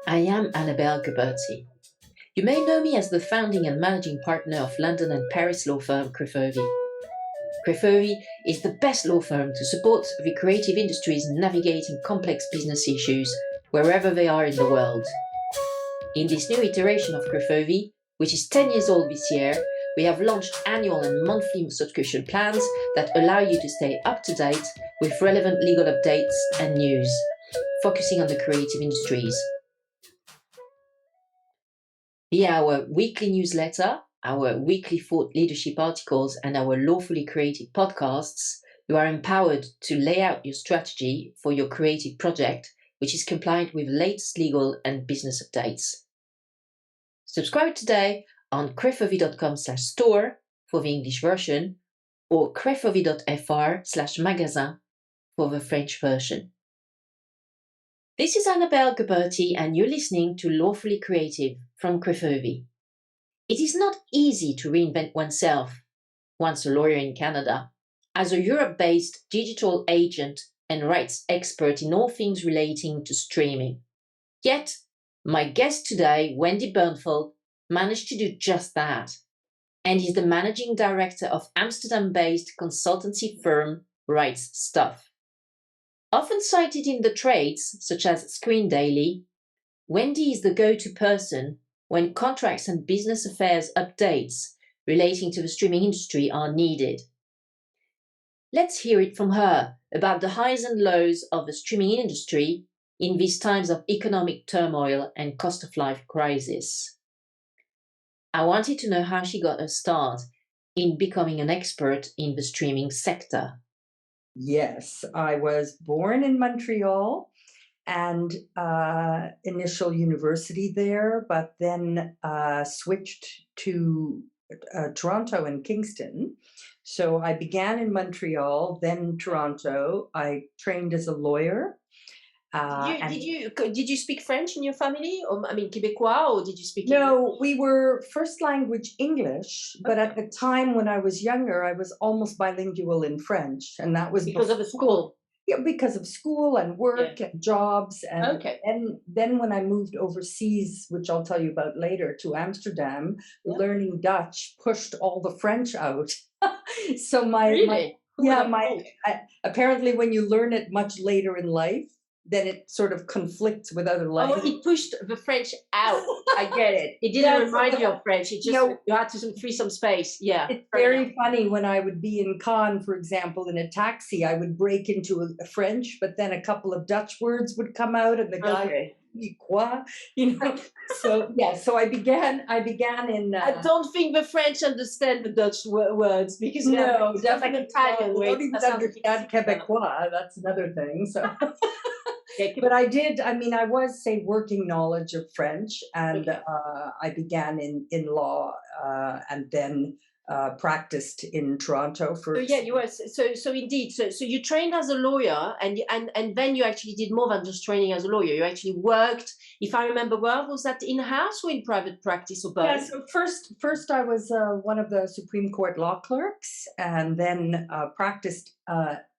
I am Annabelle Gabberty. You may know me as the founding and managing partner of London and Paris law firm Crefovy. Crefovy is the best law firm to support the creative industries navigating complex business issues wherever they are in the world. In this new iteration of Crefovy, which is 10 years old this year, we have launched annual and monthly subscription plans that allow you to stay up to date with relevant legal updates and news, focusing on the creative industries. Via our weekly newsletter, our weekly thought leadership articles, and our lawfully creative podcasts, you are empowered to lay out your strategy for your creative project, which is compliant with latest legal and business updates. Subscribe today on crefovy.com/store for the English version or crefovy.fr/magasin for the French version. This is Annabelle Gabberty, and you're listening to Lawfully Creative from Crefovy. It is not easy to reinvent oneself, once a lawyer in Canada, as a Europe-based digital agent and rights expert in all things relating to streaming. Yet, my guest today, Wendy Bernfeld, managed to do just that, and is the managing director of Amsterdam-based consultancy firm Rights Stuff. Often cited in the trades, such as Screen Daily, Wendy is the go-to person when contracts and business affairs updates relating to the streaming industry are needed. Let's hear it from her about the highs and lows of the streaming industry in these times of economic turmoil and cost of life crisis. I wanted to know how she got her start in becoming an expert in the streaming sector. Yes, I was born in Montreal and initial university there, but then switched to Toronto and Kingston. So I began in Montreal, then Toronto. I trained as a lawyer. Did you speak French in your family, or Québécois, or did you speak? No, we were first language English, but at the time when I was younger, I was almost bilingual in French, and that was because of the school. Yeah, because of school and work and jobs, and then when I moved overseas, which I'll tell you about later, to Amsterdam, learning Dutch pushed all the French out. So apparently when you learn it much later in life, then it sort of conflicts with other languages. Oh, it pushed the French out. I get it. It didn't remind you of French. It just, you had to free some space. Yeah. It's very funny when I would be in Cannes, for example, in a taxi, I would break into a French, but then a couple of Dutch words would come out and the guy, quoi? So I began in... I don't think the French understand the Dutch words because no, definitely Italian. They don't even understand Quebecois. That's another thing. So... But I was, say, working knowledge of French, and I began in law and then practiced in Toronto for... So you were, so indeed, so you trained as a lawyer, and then you actually did more than just training as a lawyer. You actually worked, if I remember well, was that in-house or in private practice or both? Yeah, so first I was one of the Supreme Court law clerks, and then practiced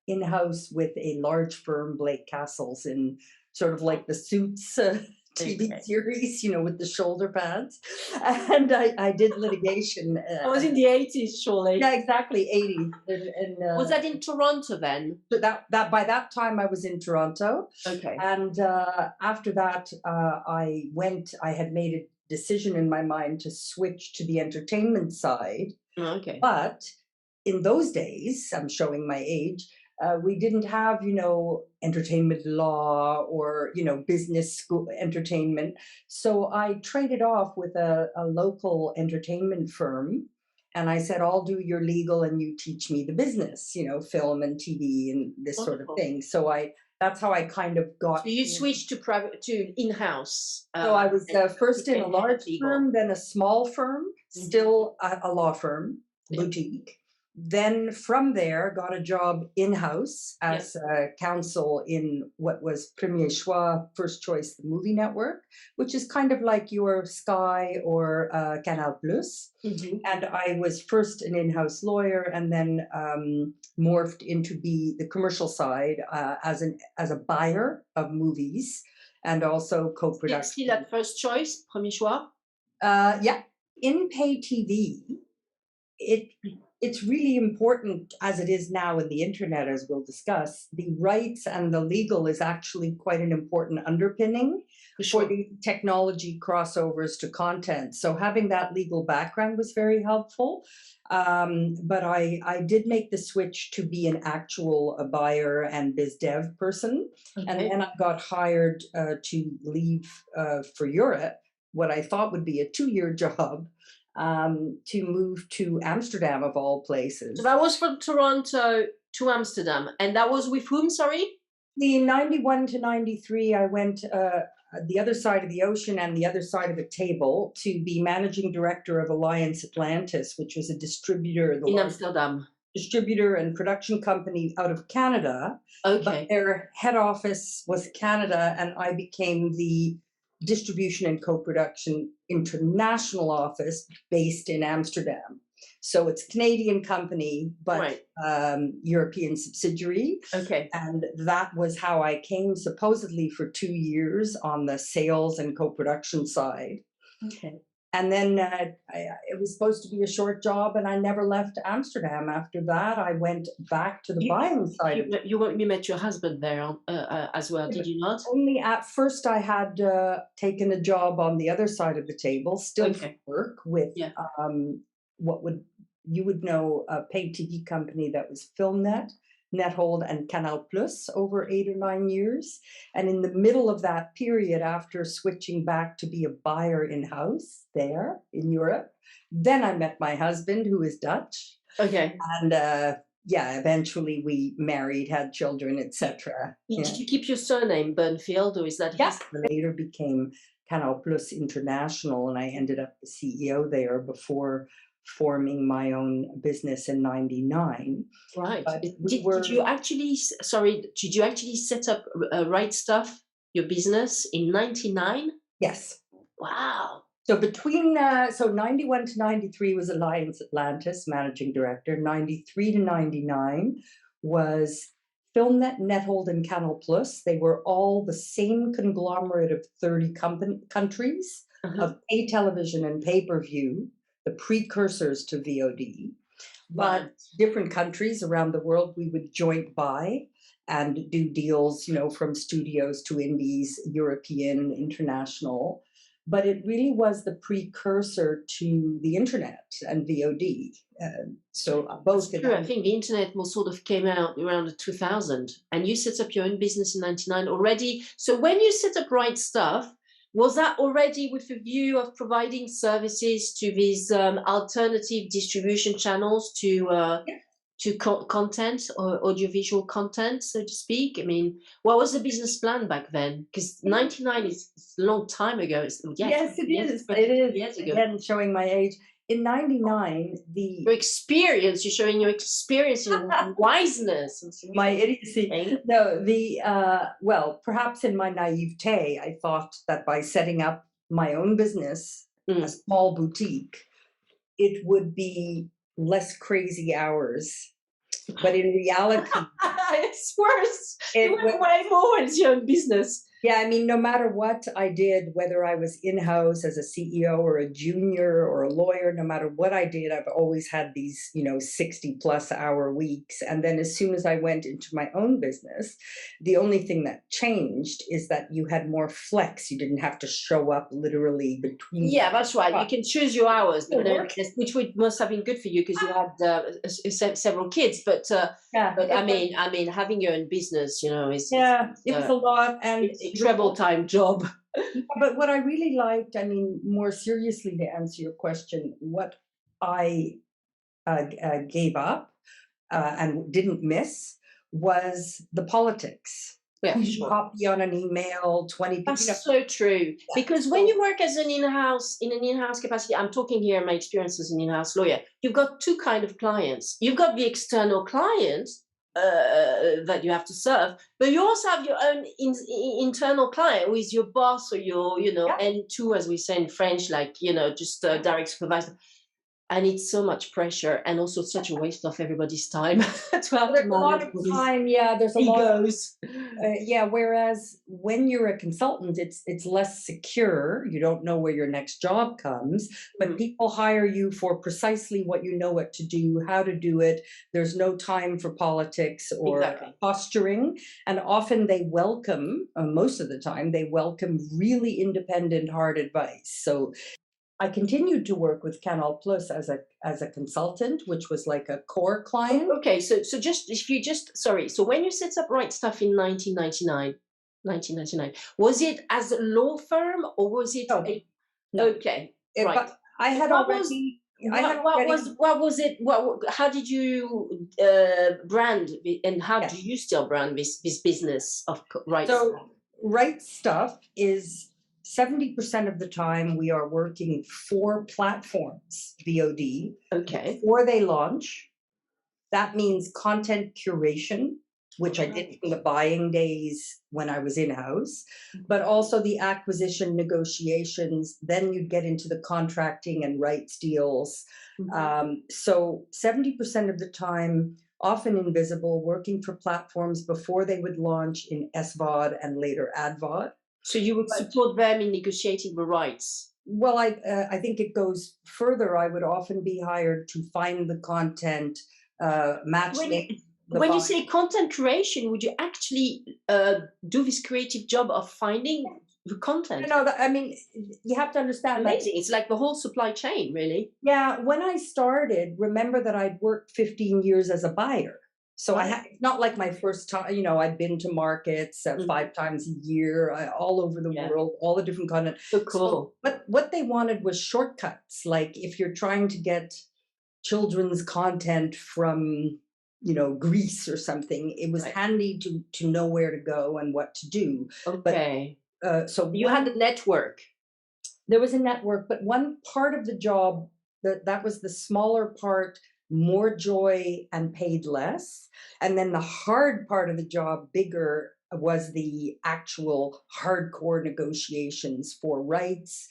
in-house with a large firm, Blake Castles, in sort of like the Suits TV series, with the shoulder pads. And I did litigation. I was in the 80s, surely. Yeah, exactly, 80s. Was that in Toronto then? That by that time I was in Toronto. Okay. And after that, I had made a decision in my mind to switch to the entertainment side. Okay. But in those days, I'm showing my age, we didn't have, entertainment law or, business school entertainment. So I traded off with a local entertainment firm. And I said, I'll do your legal and you teach me the business, film and TV and this sort of thing. So that's how I kind of got... So you switched to in-house. So I was first in a large firm, then a small firm, still a law firm, boutique. Then from there, got a job in-house as counsel in what was Premier Choix, First Choice, the movie network, which is kind of like your Sky or Canal Plus. Mm-hmm. And I was first an in-house lawyer, and then morphed into the commercial side as a buyer of movies. and also C'est co-production. still that first choice, premier choix? Yeah, in pay TV, it's really important, as it is now in the internet, as we'll discuss. The rights and the legal is actually quite an important underpinning for the technology crossovers to content. So having that legal background was very helpful. But I did make the switch to be an actual buyer and biz dev person. Okay. And then I got hired to leave for Europe, what I thought would be a 2-year job, to move to Amsterdam, of all places. So that was from Toronto to Amsterdam. And that was with whom, sorry? The 91 to 93, I went the other side of the ocean and the other side of the table to be managing director of Alliance Atlantis, which was a distributor in Amsterdam. Distributor and production company out of Canada. Okay. But their head office was Canada, and I became the distribution and co-production international office based in Amsterdam. So it's a Canadian company, but European subsidiary. Okay. And that was how I came, supposedly for 2 years on the sales and co-production side. Okay. And then it was supposed to be a short job, and I never left Amsterdam. After that, I went back to the buying side. You met your husband there as well, did you not? Only at first I had taken a job on the other side of the table, still for work with what you would know, a pay TV company that was FilmNet, Nethold, and Canal Plus over 8 or 9 years. And in the middle of that period, after switching back to be a buyer in-house there in Europe, then I met my husband, who is Dutch. Okay. And eventually we married, had children, etc. Did you keep your surname Bernfeld, or is that his? Later became Canal Plus International, and I ended up the CEO there before forming my own business in 99. Right. But did you actually set up Right Stuff, your business, in 99? Yes. Wow. So between 91 to 93 was Alliance Atlantis, managing director. 93 to 99 was FilmNet, Nethold, and Canal Plus. They were all the same conglomerate of 30 countries of pay television and pay-per-view, the precursors to VOD. But different countries around the world, we would joint buy and do deals, from studios to indies, European, international. But it really was the precursor to the internet and VOD. So both. True. I think the internet sort of came out around 2000, and you set up your own business in 99 already. So when you set up Right Stuff, was that already with a view of providing services to these alternative distribution channels to content or audiovisual content, so to speak? I mean, what was the business plan back then? Because 99 is a long time ago. Yes, it is. It is. Years ago. Again, showing my age. In 99, you're showing your experience and wiseness. My idiocy. No, well, perhaps in my naivete, I thought that by setting up my own business, a small boutique, it would be less crazy hours. But in reality, it's worse. You work way more in your own business. Yeah, I mean, no matter what I did, whether I was in-house as a CEO or a junior or a lawyer, no matter what I did, I've always had these, 60+ hour weeks. And then as soon as I went into my own business, the only thing that changed is that you had more flex. You didn't have to show up literally between. Yeah, that's right. You can choose your hours, which must have been good for you because you had several kids. But I mean, having your own business, is it was a lot, and treble time job. But what I really liked, I mean, more seriously, to answer your question, what I gave up and didn't miss was the politics. Yeah, sure. Copy on an email, 20 people. That's so true. Because when you work as in an in-house capacity, I'm talking here my experience as an in-house lawyer, you've got two kind of clients. You've got the external clients that you have to serve, but you also have your own internal client who is your boss or your N2, as we say in French, like just direct supervisor. And it's so much pressure and also such a waste of everybody's time to have to There's a lot manage of all these time, yeah, there's a lot of egos. yeah, whereas when you're a consultant, it's less secure. You don't know where your next job comes, but Mm, people hire you for precisely what you know what to do, how to do it. There's no time for politics or exactly. posturing. And often they welcome, most of the time, they welcome really independent, hard advice. So I continued to work with Canal Plus as a consultant, which was like a core client. Okay, so just if you just sorry, so when you set up Right Stuff in 1999, was it as a law firm or was it No, a no. okay, It, right. but I had What was already, I had what was it? How did you brand and how yeah. do you still brand this business of Right Stuff? So right stuff is 70% of the time we are working for platforms, VOD, Okay, before they launch. That means content curation, which I did from the buying days when I was in-house, but also the acquisition negotiations. Then you get into the contracting and rights deals. So 70% of the time, often invisible, working for platforms before they would launch in SVOD and later AdVOD. so you would But support them in negotiating the rights. well, I think it goes further. I would often be hired to find the content, match When you the when you buy. say content creation, would you actually do this creative job of finding the content? No, I mean, you have to understand that. Amazing. It's like the whole supply chain, really. Yeah, when I started, remember that I'd worked 15 years as a buyer. So I Right. had, it's not like my first time, I'd been to markets Mhm. 5 times a year, all over the Yeah. world, all the different content. So So cool. what they wanted was shortcuts. Like if you're trying to get children's content from, Greece or something, it was Right. handy to know where to go and what to do. But Okay. so You had one the network. there was a network, but one part of the job that was the smaller part, more joy and paid less. And then the hard part of the job, bigger, was the actual hardcore negotiations for rights,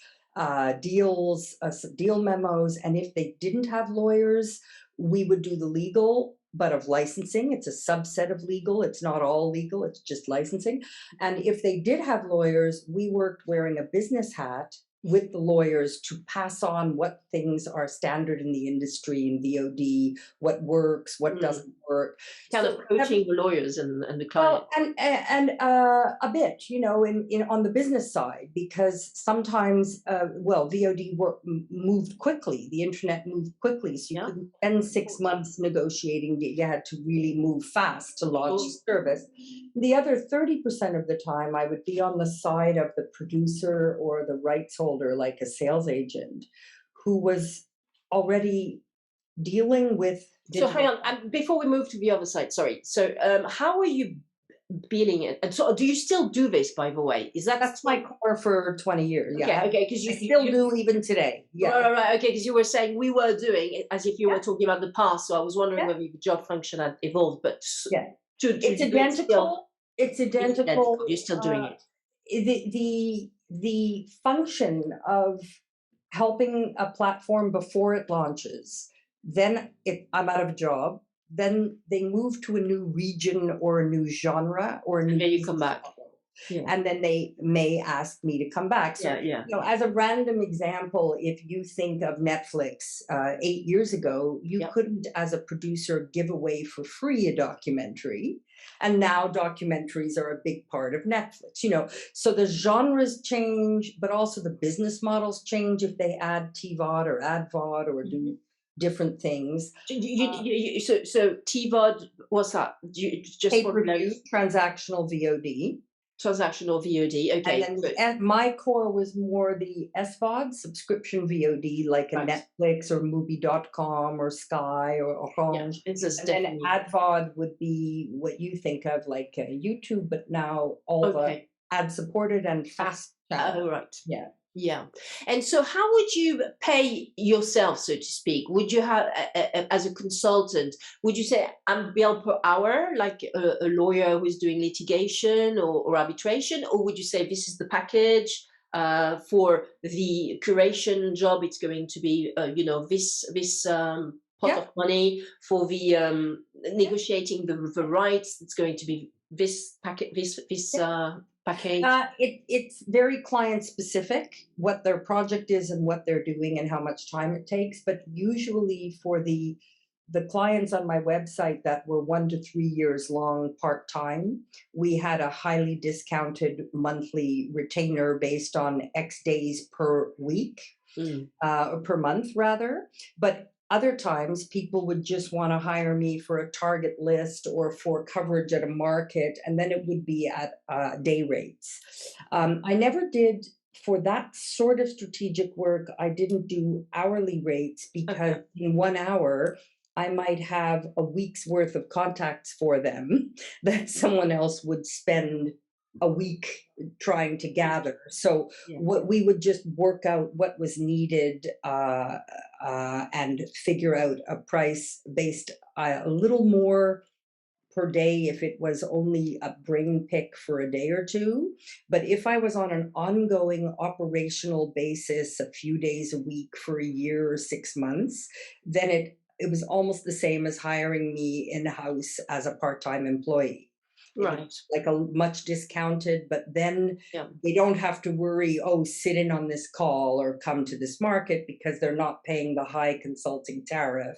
deals, deal memos. And if they didn't have lawyers, we would do the legal, but of licensing. It's a subset of legal. It's not all legal, it's just licensing. And if they did have lawyers, we worked wearing a business hat with the lawyers to pass on what things are standard in the industry in VOD, what works, what doesn't work. Kind So of coaching the lawyers and the client. well, and a bit, in on the business side, because sometimes, VOD moved quickly. The internet moved quickly, so you Yeah. couldn't spend 6 months negotiating. You had to really move fast to launch Cool. service. The other 30% of the time, I would be on the side of the producer or the rights holder, like a sales agent, who was already dealing with So hang digital. on, before we move to the other side, sorry. So how are you billing it? And so do you still do this, by the way? Is that That's my core for 20 years. okay? Yeah, Okay, because I still do even today. Yeah, right. Okay, because you were saying we were doing it as if you were yeah, talking about the past. So I was wondering yeah, whether the job function had evolved, but yeah. to It's do it still, identical. It's it's identical. identical. You're still doing it. The function of helping a platform before it launches, then if I'm out of a job, then they move to a new region or a new genre or a new And then you business come back. model. Yeah. And then they may ask me to come back. So, Yeah. as a random example, if you think of Netflix 8 years ago, you Yeah. couldn't, as a producer, give away for free a documentary. And now documentaries are a big part of Netflix, So the genres change, but also the business models change if they add TVOD or AdVOD or do different things. So TVOD, what's that? Just for Pay-per-view, transactional VOD. transactional VOD. Okay. And then my core was more the SVOD, subscription VOD, like a Right. Netflix or Movie.com or Sky or Orange. It's just And then definitely AdVOD would be what you think of like YouTube, but now all the okay. ad supported and fast channel. Oh, right. Yeah. Yeah. And so how would you pay yourself, so to speak? Would you have, as a consultant, would you say I'm billed per hour, like a lawyer who's doing litigation or arbitration? Or would you say this is the package? For the curation job, it's going to be, this pot Yeah. of money. For the negotiating the rights, it's going to be this packet, this package. It's very client specific, what their project is and what they're doing and how much time it takes. But usually for the clients on my website that were 1 to 3 years long part-time, we had a highly discounted monthly retainer based on X days per week, or per month rather. But other times people would just want to hire me for a target list or for coverage at a market, and then it would be at day rates. I never did, for that sort of strategic work, I didn't do hourly rates because in 1 hour, I might have a week's worth of contacts for them that someone else would spend a week trying to gather. So what we would just work out what was needed and figure out a price based a little more per day if it was only a brain pick for a day or two. But if I was on an ongoing operational basis, a few days a week for a year or 6 months, then it was almost the same as hiring me in-house as a part-time employee. Right. Like a much discounted, but then they don't have to worry, oh, sit in on this call or come to this market, because they're not paying the high consulting tariff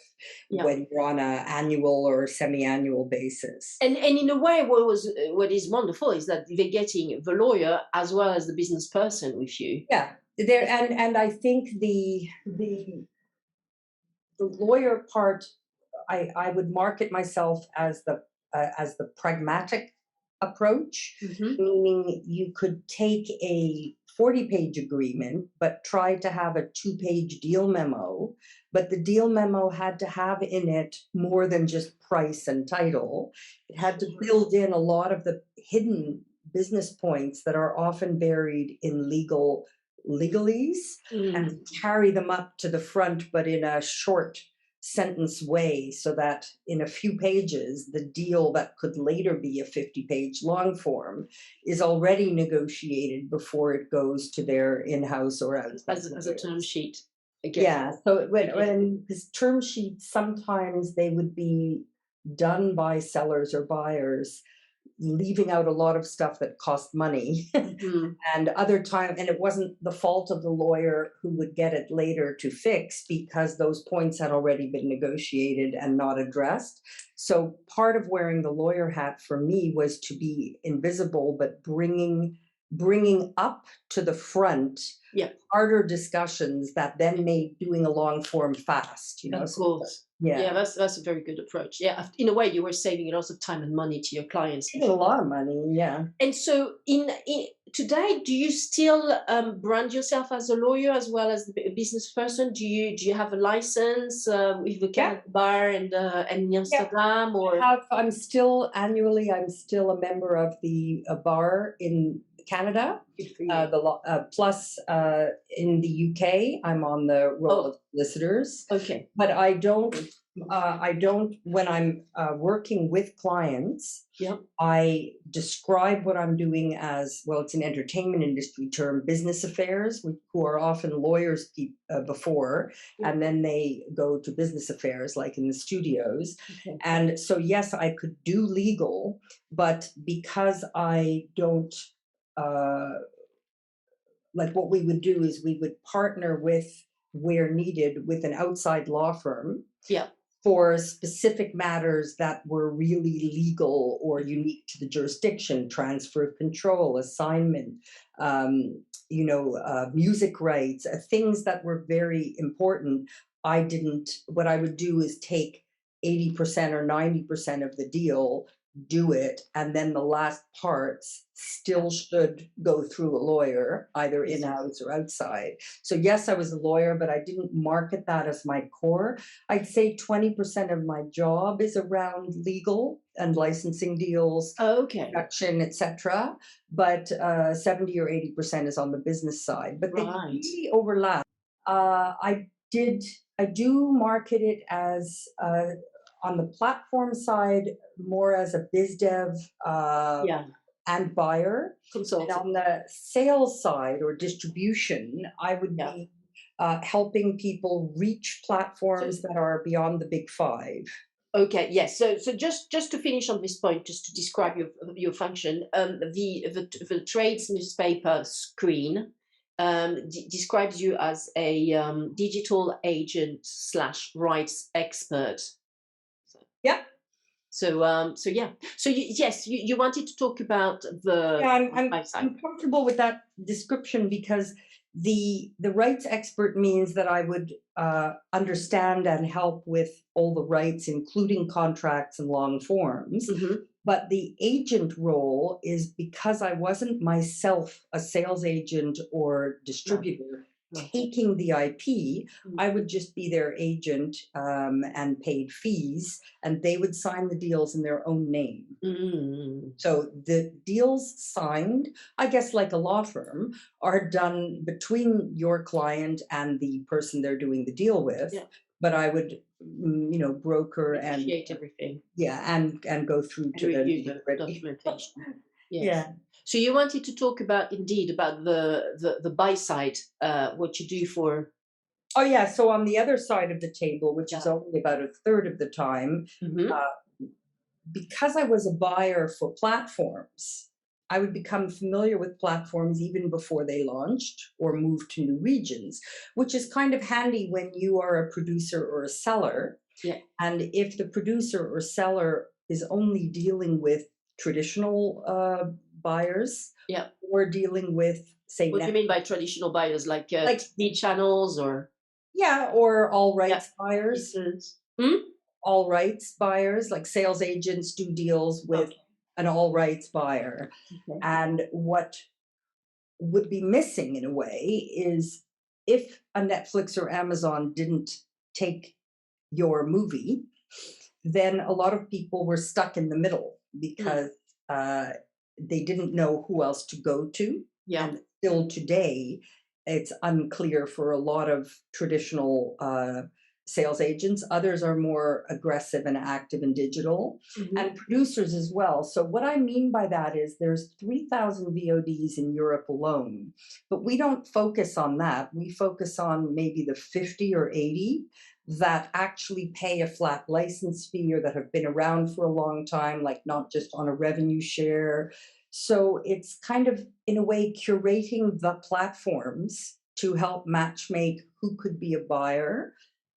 when you're on an annual or semi-annual basis. And in a way, what is wonderful is that they're getting the lawyer as well as the business person with you. Yeah, there and I think the lawyer part, I would market myself as the pragmatic approach, meaning you could take a 40-page agreement, but try to have a 2-page deal memo. But the deal memo had to have in it more than just price and title. It had to build in a lot of the hidden business points that are often buried in legalese and carry them up to the front, but in a short sentence way, so that in a few pages, the deal that could later be a 50-page long form is already negotiated before it goes to their in-house or outside as a term sheet. Yeah, so when this term sheets, sometimes they would be done by sellers or buyers, leaving out a lot of stuff that cost money. And other time, and it wasn't the fault of the lawyer who would get it later to fix, because those points had already been negotiated and not addressed. So part of wearing the lawyer hat for me was to be invisible, but bringing up to the front harder discussions that then made doing a long form fast, Of course. Yeah, that's a very good approach. Yeah, in a way, you were saving lots of time and money to your clients. A lot of money, yeah. And so, in today, do you still brand yourself as a lawyer as well as a business person? Do you have a license with the Canada Bar and in Amsterdam, or? I'm still a member of the bar in Canada. Plus in the UK, I'm on the roll of solicitors. Okay. But I don't when I'm working with clients, I describe what I'm doing as, well, it's an entertainment industry term, business affairs, who are often lawyers before, and then they go to business affairs, like in the studios. And so, yes, I could do legal, but because I don't, like, what we would do is we would partner with, where needed, with an outside law firm for specific matters that were really legal or unique to the jurisdiction: transfer of control, assignment, music rights, things that were very important. What I would do is take 80% or 90% of the deal, do it, and then the last parts still should go through a lawyer, either in-house or outside. So yes, I was a lawyer, but I didn't market that as my core. I'd say 20% of my job is around legal and licensing deals, production, etc. But 70 or 80% is on the business side. But they really overlap. I do market it as on the platform side more as a biz dev and buyer. And Consultant. on the sales side or distribution, I would be helping people reach platforms that are beyond the big five. Okay, yes. So just to finish on this point, just to describe your function, the trades newspaper screen describes you as a digital agent slash rights expert. Yeah. So yes, you wanted to talk about the. Yeah, I'm comfortable with that description because the rights expert means that I would understand and help with all the rights, including contracts and long forms. Mm-hmm. But the agent role is because I wasn't myself a sales agent or distributor taking the IP, I would just be their agent and paid fees, and they would sign the deals in their own name. Mm-hmm. So the deals signed, I guess like a law firm, are done between your client and the person they're doing the deal with. Yeah. But I would, broker and negotiate everything. Yeah, and go through to review the documentation. Yes. Yeah. So you wanted to talk about the buy side, what you do for. Oh yeah. So on the other side of the table, which is only about a third of the time, because I was a buyer for platforms, I would become familiar with platforms even before they launched or moved to new regions, which is kind of handy when you are a producer or a seller. Yeah. And if the producer or seller is only dealing with traditional buyers, or dealing with, say, what do you mean by traditional buyers, like TV channels or? Yeah, or all rights buyers. All rights buyers, like sales agents do deals with an all rights buyer. Okay. And what would be missing in a way is if a Netflix or Amazon didn't take your movie, then a lot of people were stuck in the middle because they didn't know who else to go to. Yeah. And still today, it's unclear for a lot of traditional sales agents. Others are more aggressive and active in digital, and producers as well. So what I mean by that is there's 3,000 VODs in Europe alone, but we don't focus on that. We focus on maybe the 50 or 80 that actually pay a flat license fee or that have been around for a long time, like not just on a revenue share. So it's kind of, in a way, curating the platforms to help matchmake who could be a buyer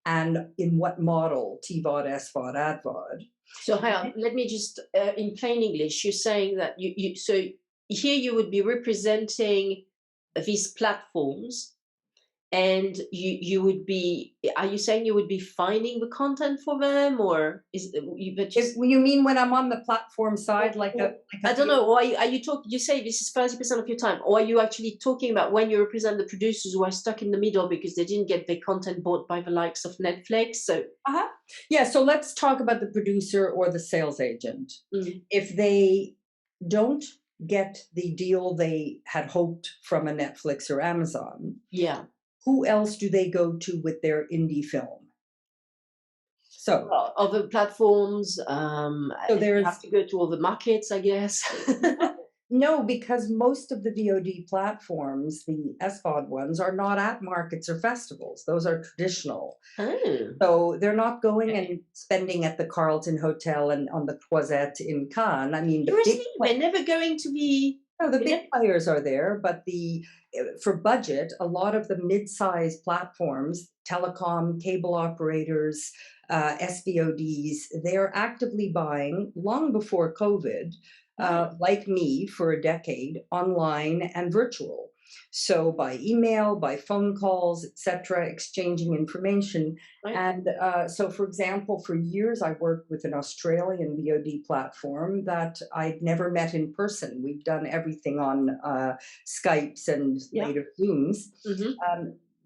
and in what model, TVOD, SVOD, AdVOD. So hang on, let me just, in plain English, you're saying that so here you would be representing these platforms, and you would be, are you saying you would be finding the content for them, or is you mean when I'm on the platform side, I don't know, or are you talking, you say this is 30% of your time, or are you actually talking about when you represent the producers who are stuck in the middle because they didn't get their content bought by the likes of Netflix? So yeah, so let's talk about the producer or the sales agent. If they don't get the deal they had hoped from a Netflix or Amazon, who else do they go to with their indie film? So other platforms, so you have to go to all the markets, I guess. No, because most of the VOD platforms, the SVOD ones, are not at markets or festivals. Those are traditional. So they're not going and spending at the Carlton Hotel and on the Croisette in Cannes. I mean, they're never going to be. No, the big players are there, but for budget, a lot of the mid-sized platforms, telecom, cable operators, SVODs, they're actively buying long before COVID, like me for a decade, online and virtual. So by email, by phone calls, etc., exchanging information. And so, for example, for years, I worked with an Australian VOD platform that I'd never met in person. We've done everything on Skypes and later Zooms.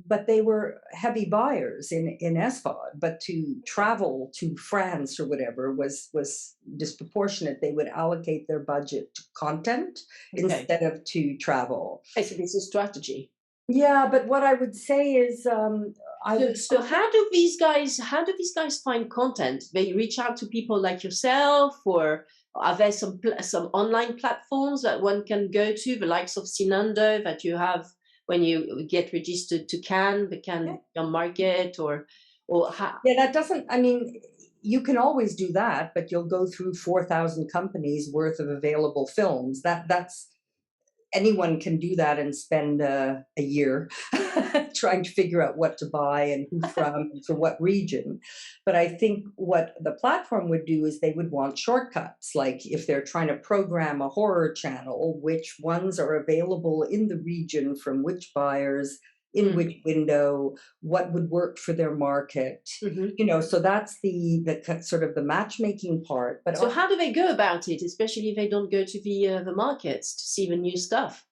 But they were heavy buyers in SVOD, but to travel to France or whatever was disproportionate. They would allocate their budget to content instead of to travel. I see, this is strategy. Yeah, but what I would say is, so how do these guys find content? They reach out to people like yourself, or are there some online platforms that one can go to, the likes of Sinando that you have when you get registered to Cannes, the Cannes Film Market, or how? Yeah, that doesn't, I mean, you can always do that, but you'll go through 4,000 companies worth of available films. That's anyone can do that and spend a year trying to figure out what to buy and who from and for what region. But I think what the platform would do is they would want shortcuts. Like if they're trying to program a horror channel, which ones are available in the region from which buyers, in which window, what would work for their market. You know, so that's the sort of the matchmaking part. But so how do they go about it, especially if they don't go to the markets to see the new stuff?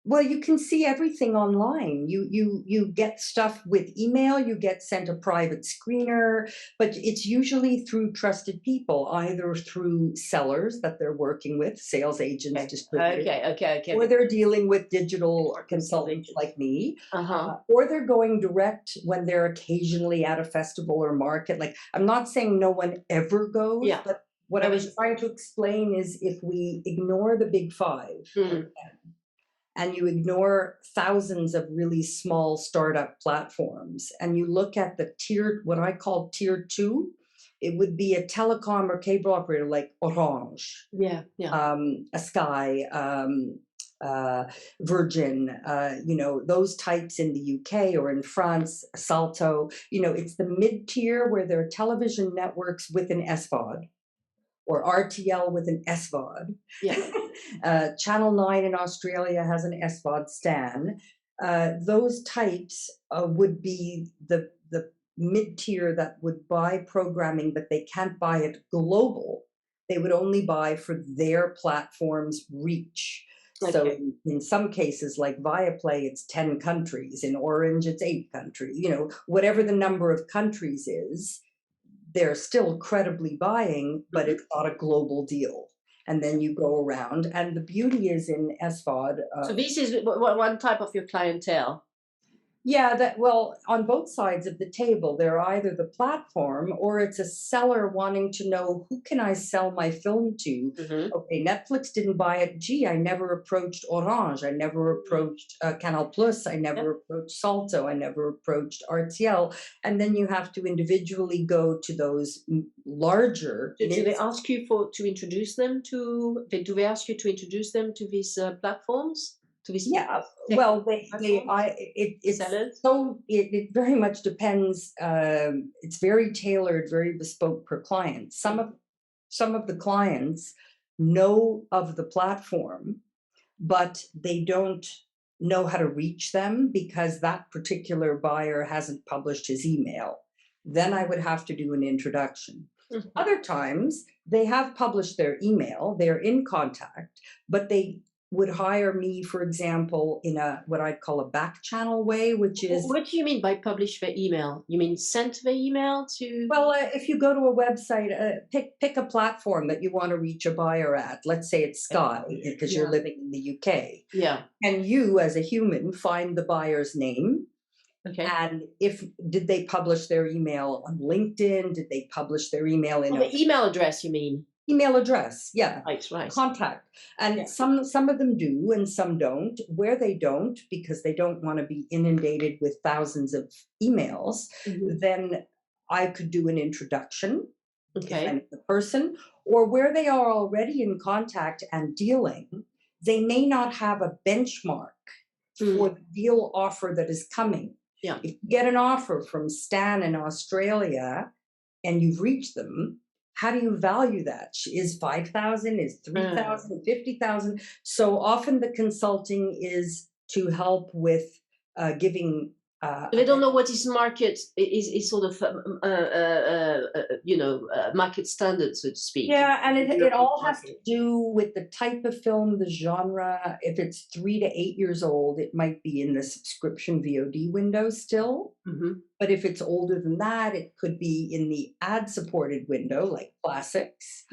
well, you can see everything online. You get stuff with email, you get sent a private screener, but it's usually through trusted people, either through sellers that they're working with, sales agents, distributors. Okay. Or they're dealing with digital consultants like me, or they're going direct when they're occasionally at a festival or market. Like, I'm not saying no one ever goes, but what I was trying to explain is if we ignore the big five, and you ignore thousands of really small startup platforms, and you look at the tier, what I call tier 2, it would be a telecom or cable operator like Orange, a Sky, Virgin, you know, those types in the UK or in France, Salto. You know, it's the mid-tier where there are television networks with an SVOD, or RTL with an SVOD. Channel 9 in Australia has an SVOD stan. Those types would be the mid-tier that would buy programming, but they can't buy it global. They would only buy for their platform's reach. So in some cases, like Viaplay, it's 10 countries. In Orange, it's 8 countries. You know, whatever the number of countries is, they're still credibly buying, but it's not a global deal. And then you go around, and the beauty is in SVOD. So this is one type of your clientele. Yeah, well, on both sides of the table, they're either the platform or it's a seller wanting to know, who can I sell my film to? Okay, Netflix didn't buy it. Gee, I never approached Orange. I never approached Canal Plus. I never approached Salto. I never approached RTL. And then you have to individually go to those larger. Do they ask you to introduce them to? Do they ask you to introduce them to these platforms? Well, it very much depends. It's very tailored, very bespoke per client. Some of the clients know of the platform, but they don't know how to reach them because that particular buyer hasn't published his email. Then I would have to do an introduction. Other times they have published their email, they're in contact, but they would hire me, for example, in a what I'd call a back channel way, which is... What do you mean by publish their email? You mean sent the email to... Well, if you go to a website, pick a platform that you want to reach a buyer at. Let's say it's Sky, because you're living in the UK. And you, as a human, find the buyer's name. And did they publish their email on LinkedIn? Did they publish their email in... the email address, you mean? Email address, right. Contact. And some of them do and some don't. Where they don't, because they don't want to be inundated with thousands of emails, then I could do an introduction to the person. Or where they are already in contact and dealing, they may not have a benchmark for the deal offer that is coming. If you get an offer from Stan in Australia and you've reached them, how do you value that? Is 5,000, is 3,000, 50,000? So often the consulting is to help with giving... they don't know what is market, is sort of, market standard, so to speak. Yeah, and it all has to do with the type of film, the genre. If it's 3 to 8 years old, it might be in the subscription VOD window still. But if it's older than that, it could be in the ad-supported window, like classics.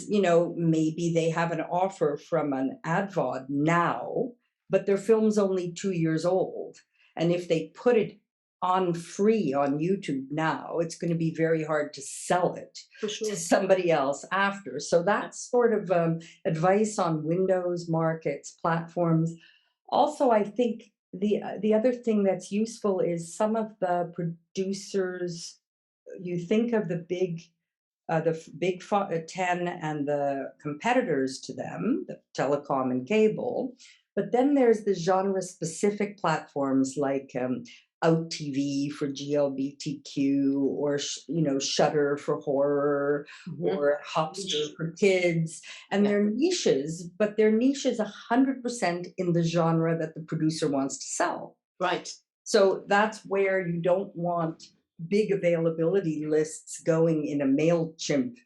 You know, maybe they have an offer from an AdVOD now, but their film's only 2 years old. And if they put it on free on YouTube now, it's going to be very hard to sell it For sure. to somebody else after. So that's sort of advice on Windows markets, platforms. Also, I think the other thing that's useful is some of the producers, you think of the big 10 and the competitors to them, the telecom and cable. But then there's the genre-specific platforms like Out TV for GLBTQ, or Shudder for horror, or Hopster for kids, and they're niches, but they're niches 100% in the genre that the producer wants to sell. Right. So that's where you don't want big availability lists going in a MailChimp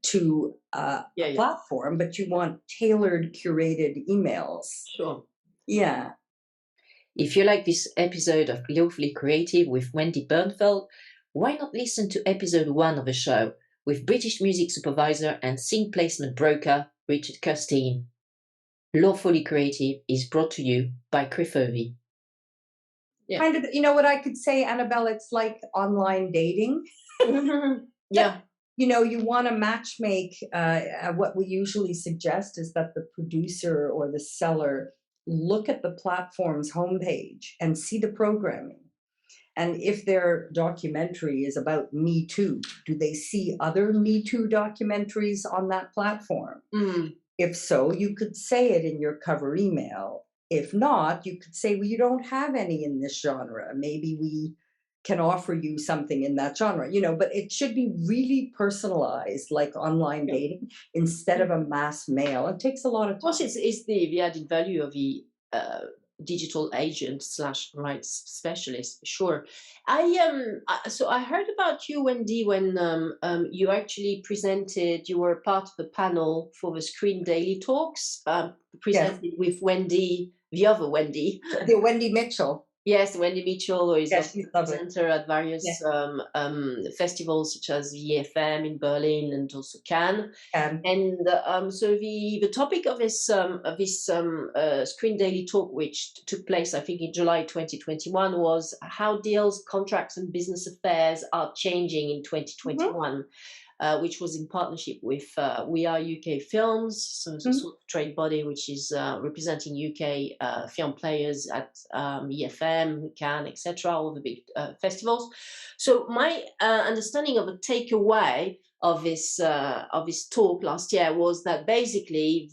to a platform, but you want tailored, curated emails. Sure. Yeah. If you like this episode of Lawfully Creative with Wendy Bernfeld, why not listen to episode 1 of the show with British music supervisor and sync placement broker Richard Kirstein. Lawfully Creative is brought to you by Crifovi. Yeah. Kind of, what I could say, Annabelle, it's like online dating. Yeah. You want to matchmake. What we usually suggest is that the producer or the seller look at the platform's homepage and see the programming. And if their documentary is about Me Too, do they see other Me Too documentaries on that platform? If so, you could say it in your cover email. If not, you could say, well, you don't have any in this genre. Maybe we can offer you something in that genre, but it should be really personalized, like online dating, instead of a mass mail. It takes a lot of time. Of course, it's the added value of the digital agent / rights specialist. Sure. So I heard about you, Wendy, when you actually presented, you were part of the panel for the Screen Daily Talks, presented with Wendy, the other Wendy. The Wendy Mitchell. Yes, Wendy Mitchell, who is a presenter at various festivals such as the EFM in Berlin and also Cannes. And so the topic of this Screen Daily Talk, which took place, I think, in July 2021, was how deals, contracts, and business affairs are changing in 2021. Which was in partnership with We Are UK Films, so it's a sort of trade body which is representing UK film players at EFM, Cannes, etc., all the big festivals. So my understanding of a takeaway of this talk last year was that basically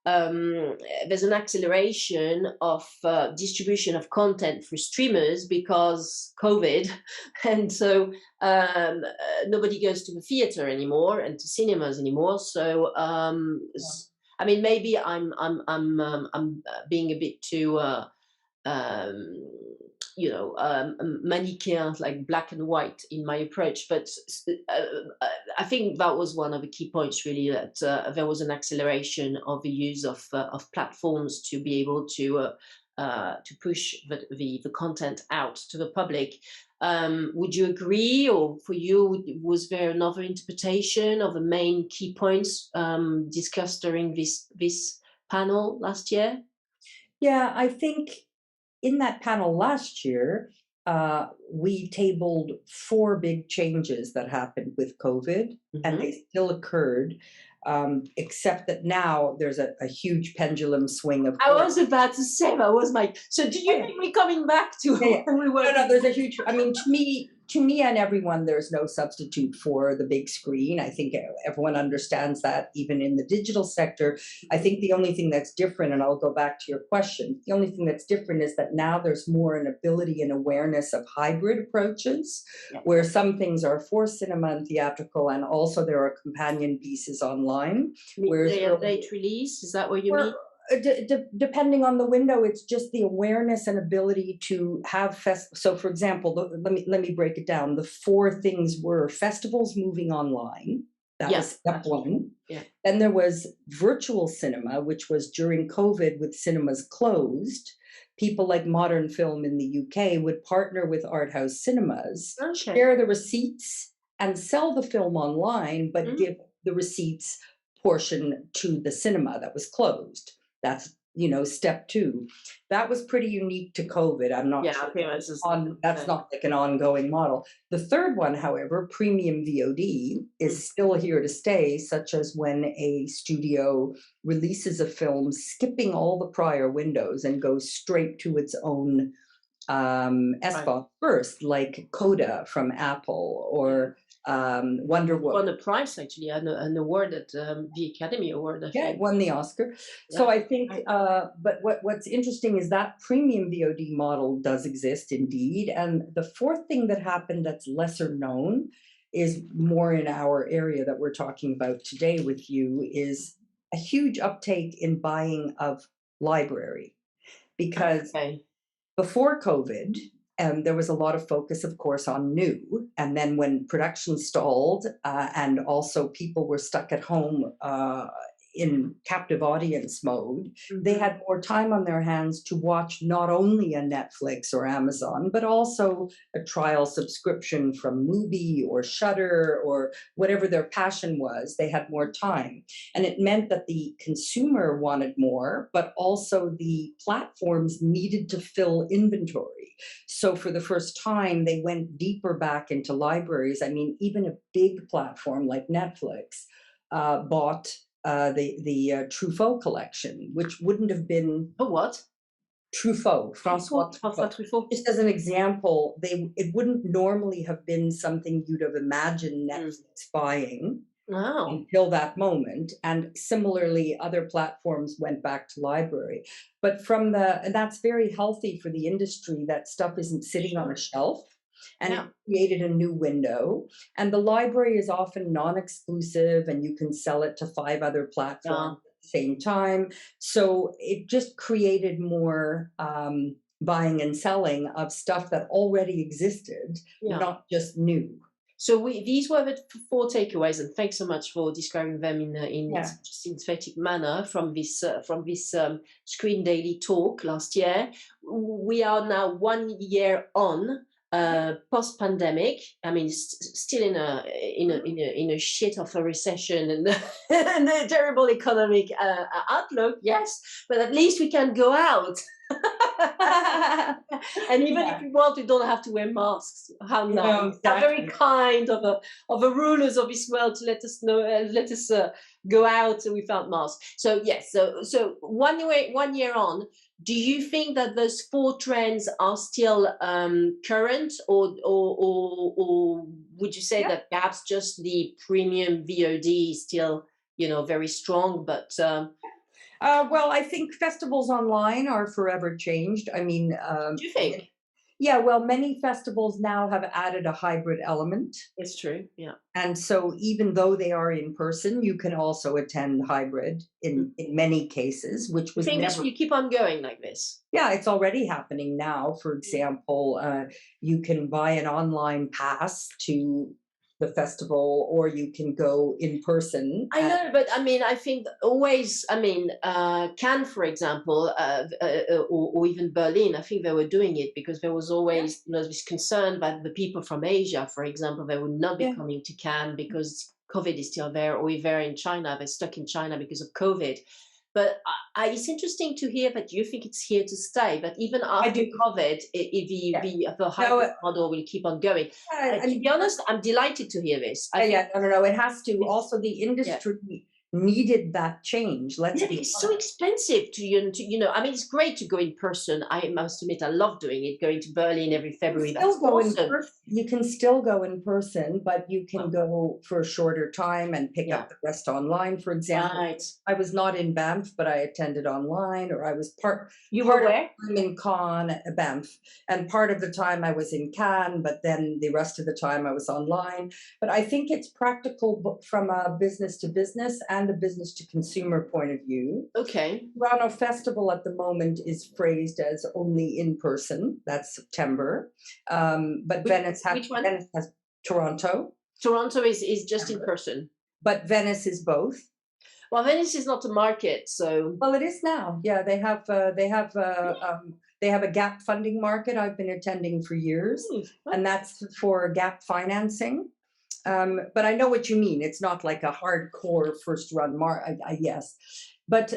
there's an acceleration of distribution of content for streamers because COVID, and so nobody goes to the theater anymore and to cinemas anymore. So I mean, maybe I'm being a bit too Manichaean, like black and white in my approach, but I think that was one of the key points, really, that there was an acceleration of the use of platforms to be able to push the content out to the public. Would you agree, or for you, was there another interpretation of the main key points discussed during this panel last year? Yeah, I think in that panel last year, we tabled 4 big changes that happened with COVID, and they still occurred, except that now there's a huge pendulum swing of. I was about to say, that was my. So, do you think we're coming back to? We were? No, there's a huge. I mean, to me and everyone, there's no substitute for the big screen. I think everyone understands that, even in the digital sector. I think the only thing that's different, and I'll go back to your question, the only thing that's different is that now there's more an ability and awareness of hybrid approaches, where some things are for cinema and theatrical, and also there are companion pieces online. Late release, is that what you mean? Depending on the window, it's just the awareness and ability to have So, for example, let me break it down. The 4 things were festivals moving online. That was step 1. Yeah. Then there was virtual cinema, which was during COVID with cinemas closed. People like Modern Film in the UK would partner with art house cinemas, share the receipts, and sell the film online, but give the receipts portion to the cinema that was closed. That's step two. That was pretty unique to COVID. I'm not Yeah, sure I think that's just that's not like an ongoing model. The third one, however, premium VOD, is still here to stay, such as when a studio releases a film skipping all the prior windows and goes straight to its own SVOD first, like Coda from Apple, or Wonder Woman. Won a prize, actually, an award at the Academy Award, I think. It won the Oscar. So I think, but what's interesting is that premium VOD model does exist indeed. And the fourth thing that happened that's lesser known is more in our area that we're talking about today with you, is a huge uptake in buying of library. Because before COVID, there was a lot of focus, of course, on new. And then when production stalled and also people were stuck at home in captive audience mode, they had more time on their hands to watch not only a Netflix or Amazon, but also a trial subscription from Mubi or Shudder or whatever their passion was. They had more time. And it meant that the consumer wanted more, but also the platforms needed to fill inventory. So for the first time, they went deeper back into libraries. I mean, even a big platform like Netflix bought the Truffaut collection, which wouldn't have been what? Truffaut, François Truffaut. Just as an example, it wouldn't normally have been something you'd have imagined Netflix buying until that moment. And similarly, other platforms went back to library. But and that's very healthy for the industry, that stuff isn't sitting on a shelf. And it created a new window. And the library is often non-exclusive, and you can sell it to 5 other platforms at the same time. So it just created more buying and selling of stuff that already existed, not just new. So these were the 4 takeaways, and thanks so much for describing them in a synthetic manner from this Screen Daily talk last year. We are now 1 year on. Post-pandemic, I mean, still in a shit of a recession and a terrible economic outlook, yes, but at least we can go out. And even if we want, we don't have to wear masks. How nice! Exactly. Very kind of the rulers of this world to let us know, let us go out without masks. So yes, so 1 year on. Do you think that those 4 trends are still current, or would you say that perhaps just the premium VOD is still, very strong? But well, I think festivals online are forever changed. I mean, do you think? Yeah, well, many festivals now have added a hybrid element. It's true, yeah. And so even though they are in person, you can also attend hybrid in many cases, which was never... this will keep on going like this? Yeah, it's already happening now. For example, you can buy an online pass to the festival, or you can go in person. I know, but I mean, I think always, I mean, Cannes, for example, or even Berlin, I think they were doing it because there was always this concern that the people from Asia, for example, they would not be coming to Cannes because COVID is still there, or if they're in China, they're stuck in China because of COVID. But it's interesting to hear that you think it's here to stay, but even after COVID, the hybrid model will keep on going. To be honest, I'm delighted to hear this. No, it has to. Also, the industry needed that change. It's so expensive to I mean, it's great to go in person. I must admit, I love doing it, going to Berlin every February. You can still go in person, but you can go for a shorter time and pick up the rest online, for example. Right. I was not in Banff, but I attended online, or I was You were where? In Cannes, Banff, and part of the time I was in Cannes, but then the rest of the time I was online. But I think it's practical from a business to business and a business to consumer point of view. Okay. Toronto Festival at the moment is phrased as only in person. That's September. But Venice has Toronto. Toronto is just in person. But Venice is both. Well, Venice is not a market, so. Well, it is now. Yeah, they have a gap funding market. I've been attending for years, and that's for gap financing. But I know what you mean. It's not like a hardcore first run yes. But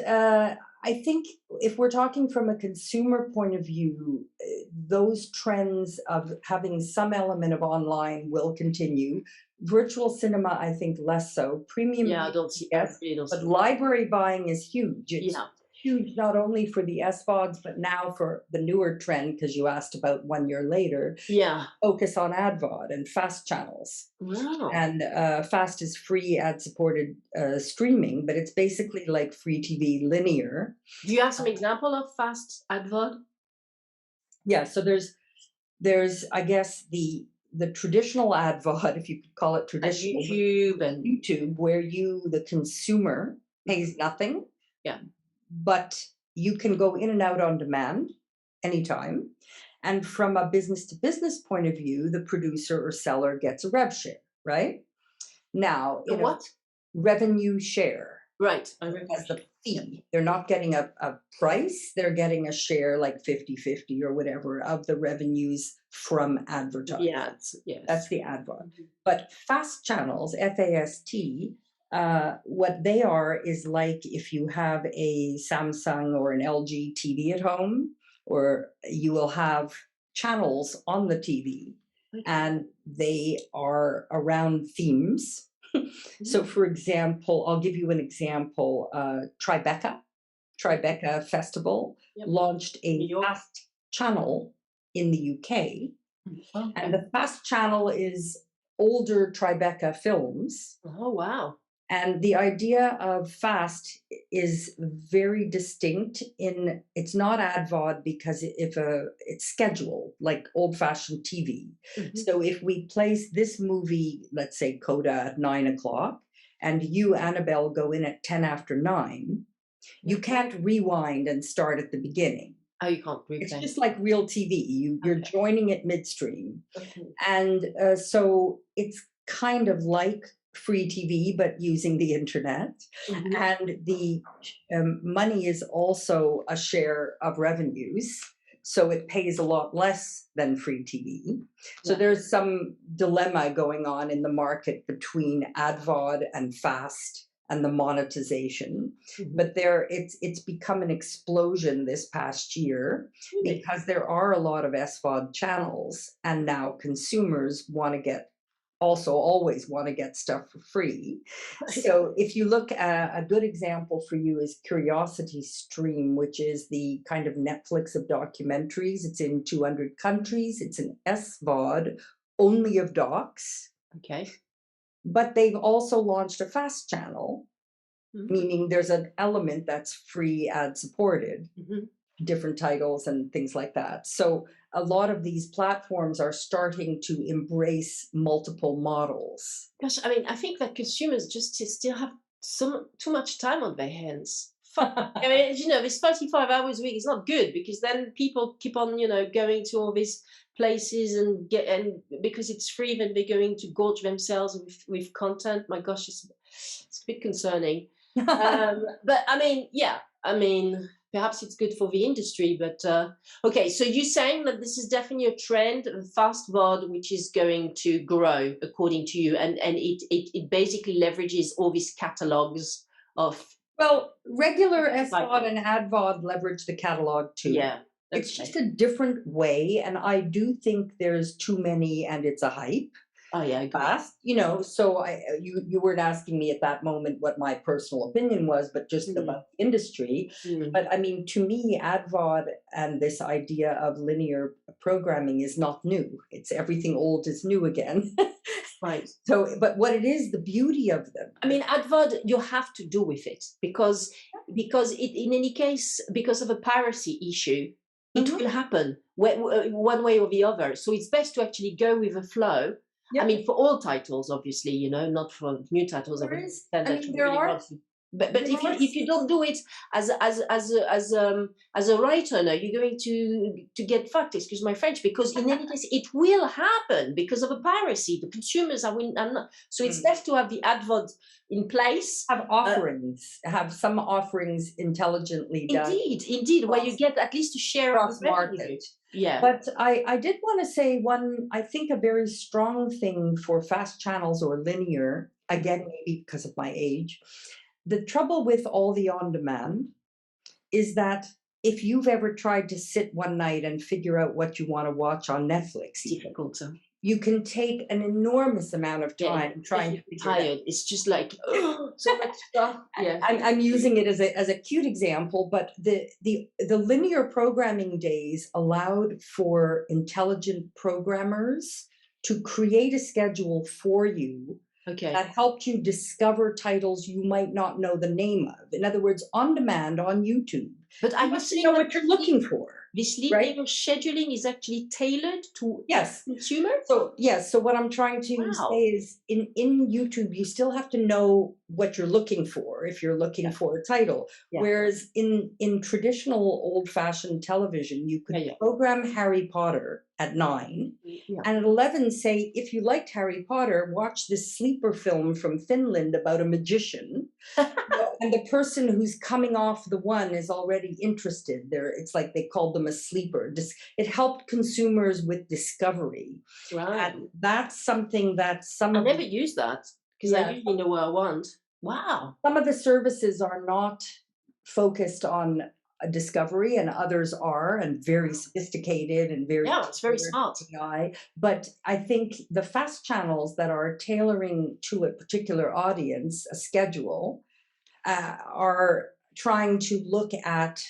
I think if we're talking from a consumer point of view, those trends of having some element of online will continue. Virtual cinema, I think less so. Premium, Yeah, I don't see. yes, I really don't but see. library buying is huge. It's Yeah. huge not only for the SVODs, but now for the newer trend, because you asked about 1 year later, Yeah. focus on AdVOD and fast channels. Wow. And fast is free ad-supported streaming, but it's basically like free TV linear. Do you have some example of fast advert? Yeah, so there's I guess the traditional AdVOD, if you could call it At traditional, YouTube and YouTube, where you, the consumer, pays nothing. Yeah. But you can go in and out on demand anytime. And from a business to business point of view, the producer or seller gets a rev share, right? Now, a in a what? revenue share, Right. as the fee. They're not getting a price, they're getting a share like 50-50 or whatever of the revenues from advertising. Yeah. Yes. That's the AdVOD. But fast channels, FAST, what they are is like if you have a Samsung or an LG TV at home, or you will have channels on the TV, and they are around themes. So, for example, I'll give you an example. Tribeca Festival launched a fast channel in the UK. Okay. And the fast channel is older Tribeca films. Oh, wow. And the idea of fast is very distinct in it's not AdVOD because it's scheduled like old-fashioned TV. So if we place this movie, let's say Coda at 9 o'clock, and you, Annabelle, go in at 10 after 9, you can't rewind and start at the beginning. Oh, you can't rewind. It's just like real TV. You're joining it midstream. And so it's kind of like free TV, but using the internet. And the money is also a share of revenues. So it pays a lot less than free TV. So there's some dilemma going on in the market between AdVOD and fast and the monetization. But it's become an explosion this past year because there are a lot of SVOD channels, and now consumers always want to get stuff for free. So if you look at a good example for you is Curiosity Stream, which is the kind of Netflix of documentaries. It's in 200 countries. It's an SVOD only of docs. Okay. But they've also launched a fast channel, meaning there's an element that's free ad supported, different titles and things like that. So a lot of these platforms are starting to embrace multiple models. Gosh, I mean, I think that consumers just still have too much time on their hands. I mean, this 35 hours a week is not good, because then people keep on, going to all these places and because it's free, then they're going to gorge themselves with content. My gosh, it's a bit concerning. But I mean, perhaps it's good for the industry, but okay. So you're saying that this is definitely a trend, fast VOD, which is going to grow according to you, and it basically leverages all these catalogs of. Well, regular SVOD and AdVOD leverage the catalog too. Yeah. Okay. It's just a different way, and I do think there's too many, and it's a hype. Oh yeah, Fast, so you weren't asking me at that moment what my personal opinion was, but just about the industry. But I mean, to me, AdVOD and this idea of linear programming is not new. It's everything old is new again. Right. So, but what it is, the beauty of them. I mean, AdVOD, you have to do with it because in any case, because of a piracy issue, it will happen one way or the other. So it's best to actually go with the flow. I mean, for all titles, obviously, not for new titles. But if you don't do it as a writer, no, you're going to get fucked. Excuse my French, because in any case it will happen because of a piracy. The consumers are not. So it's best to have the AdVOD in place. Have offerings. Have some offerings intelligently done. Indeed, where you get at least a share of the market. Yeah. But I did want to say I think a very strong thing for fast channels or linear, again, maybe because of my age. The trouble with all the on-demand is that if you've ever tried to sit one night and figure out what you want to watch on Netflix, difficult. you can take an enormous amount of time trying to figure it out. It's just like so much stuff. Yeah, I'm using it as a cute example, but the linear programming days allowed for intelligent programmers to create a schedule for you that helped you discover titles you might not know the name of. In other words, on demand on YouTube. But you must know what you're looking for. This linear scheduling is actually tailored to consumers? So yes, so what I'm trying to say is in YouTube, you still have to know what you're looking for if you're looking for a title. Whereas in traditional old-fashioned television, you could program Harry Potter at 9 and at 11 say, if you liked Harry Potter, watch this sleeper film from Finland about a magician. And the person who's coming off the one is already interested. It's like they called them a sleeper. It helped consumers with discovery. Right. And that's something that I never use that because I usually know what I want. Wow. Some of the services are not focused on a discovery and others are, and very sophisticated and very it's very smart. AI. But I think the fast channels that are tailoring to a particular audience a schedule are trying to look at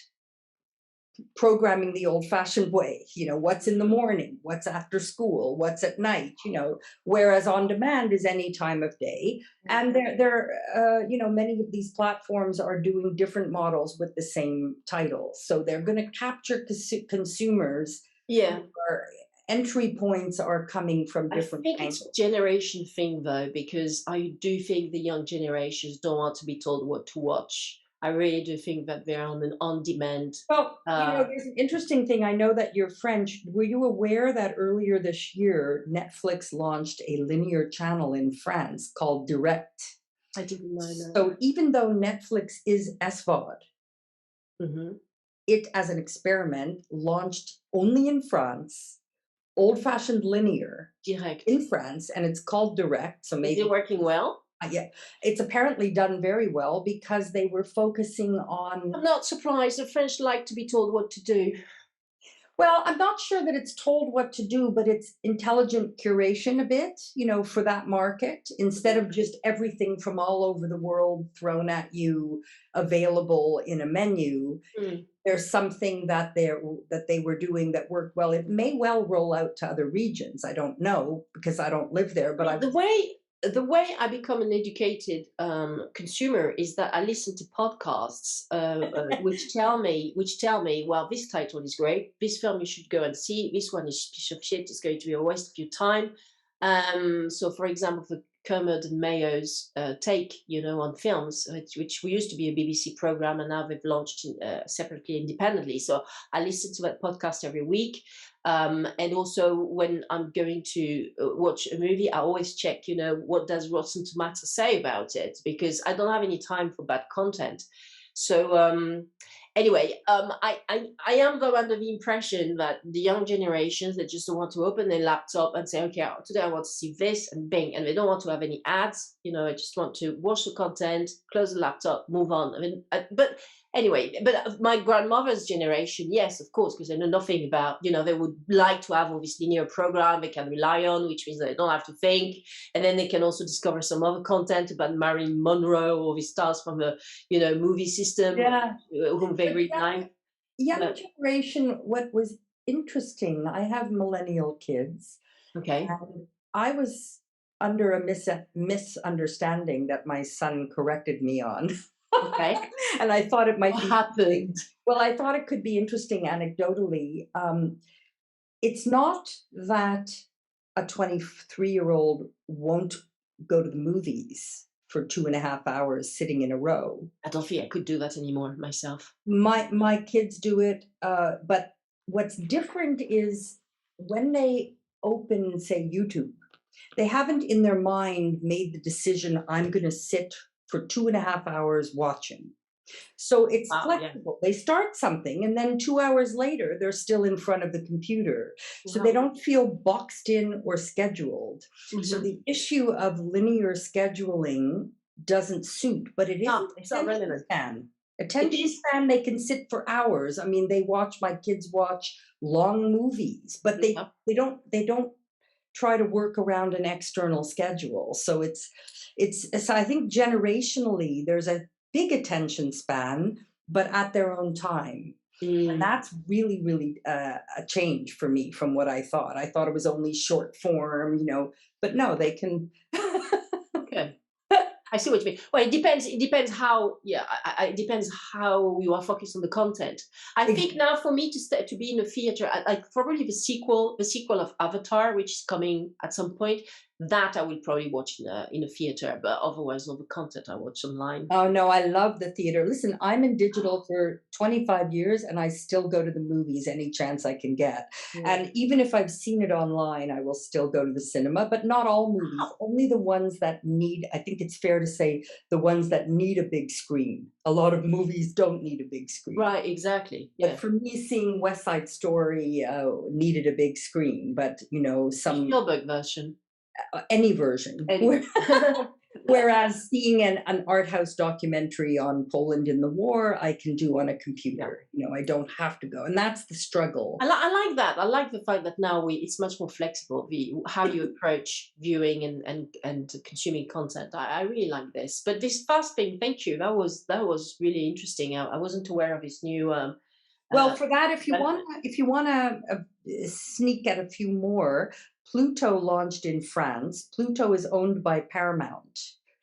programming the old-fashioned way, what's in the morning, what's after school, what's at night, whereas on demand is any time of day. And many of these platforms are doing different models with the same titles. So they're going to capture consumers. Entry points are coming from different angles. I think it's a generation thing, though, because I do think the young generations don't want to be told what to watch. I really do think that they're on an on-demand. Well, there's an interesting thing. I know that you're French. Were you aware that earlier this year, Netflix launched a linear channel in France called Direct? I didn't know that. So even though Netflix is SVOD, it, as an experiment, launched only in France, old-fashioned linear Direct in France, and it's called Direct. So maybe is it working well? It's apparently done very well because they were focusing on. I'm not surprised. The French like to be told what to do. Well, I'm not sure that it's told what to do, but it's intelligent curation a bit, for that market, instead of just everything from all over the world thrown at you, available in a menu. There's something that they were doing that worked well. It may well roll out to other regions. I don't know because I don't live there, but the way I become an educated consumer is that I listen to podcasts which tell me, well, this title is great, this film you should go and see, this one is a piece of shit, it's going to be a waste of your time. So, for example, the Kermode and Mayo's take, on films, which used to be a BBC program, and now they've launched separately, independently. So I listen to that podcast every week. And also when I'm going to watch a movie, I always check, what does Rotten Tomatoes say about it? Because I don't have any time for bad content. So anyway, I am though under the impression that the young generations that just don't want to open their laptop and say, okay, today I want to see this, and bing, and they don't want to have any ads. I just want to watch the content, close the laptop, move on. But anyway, but my grandmother's generation, yes, of course, because they know nothing about, they would like to have all this linear program they can rely on, which means they don't have to think. And then they can also discover some other content about Marilyn Monroe or the stars from the, movie system, whom they really like. Young generation, what was interesting, I have millennial kids. Okay. And I was under a misunderstanding that my son corrected me on. Okay. And I thought it might what be happened. Well, I thought it could be interesting anecdotally. It's not that a 23-year-old won't go to the movies for 2.5 hours sitting in a row. I don't think I could do that anymore myself. My kids do it, but what's different is when they open, say, YouTube, they haven't in their mind made the decision, I'm going to sit for 2.5 hours watching. So it's flexible. They start something and then 2 hours later, they're still in front of the computer. So they don't feel boxed in or scheduled. So the issue of linear scheduling doesn't suit, but it is it's not relevant. Attention span, they can sit for hours. I mean, my kids watch long movies, but they don't try to work around an external schedule. So so I think generationally there's a big attention span, but at their own time. And that's really, really a change for me from what I thought. I thought it was only short form, but no, they can. Okay. I see what you mean. Well, it depends. It depends how. Yeah, it depends how you are focused on the content. I think now for me to be in a theater, like probably the sequel of Avatar, which is coming at some point. That I will probably watch in a theater, but otherwise all the content I watch online. Oh no, I love the theater. Listen, I'm in digital for 25 years and I still go to the movies any chance I can get. And even if I've seen it online, I will still go to the cinema, but not all movies, only the ones that need, I think it's fair to say, the ones that need a big screen. A lot of movies don't need a big screen. Right, exactly. Yeah. But for me, seeing West Side Story needed a big screen, but some Spielberg version. Any version. Whereas seeing an art house documentary on Poland in the war, I can do on a computer. I don't have to go, and that's the struggle. I like that. I like the fact that now it's much more flexible. How you approach viewing and consuming content. I really like this. But this fast thing, thank you. That was really interesting. I wasn't aware of this new. Well, for that, if you want to sneak at a few more. Pluto launched in France. Pluto is owned by Paramount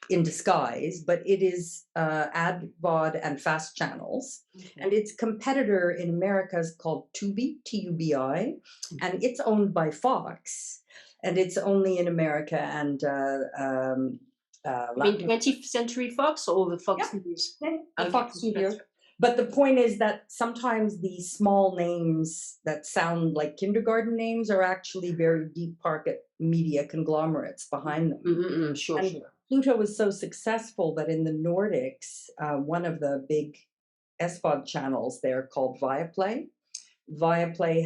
in disguise, but it is ad, VOD, and fast channels. Okay. And its competitor in America is called Tubi, T-U-B-I, and it's owned by Fox, and it's only in America and in 20th Century Fox or the Fox News? The Fox Studios. But the point is that sometimes these small names that sound like kindergarten names are actually very deep pocket media conglomerates behind them. Sure. Pluto was so successful that in the Nordics, one of the big SVOD channels there called Viaplay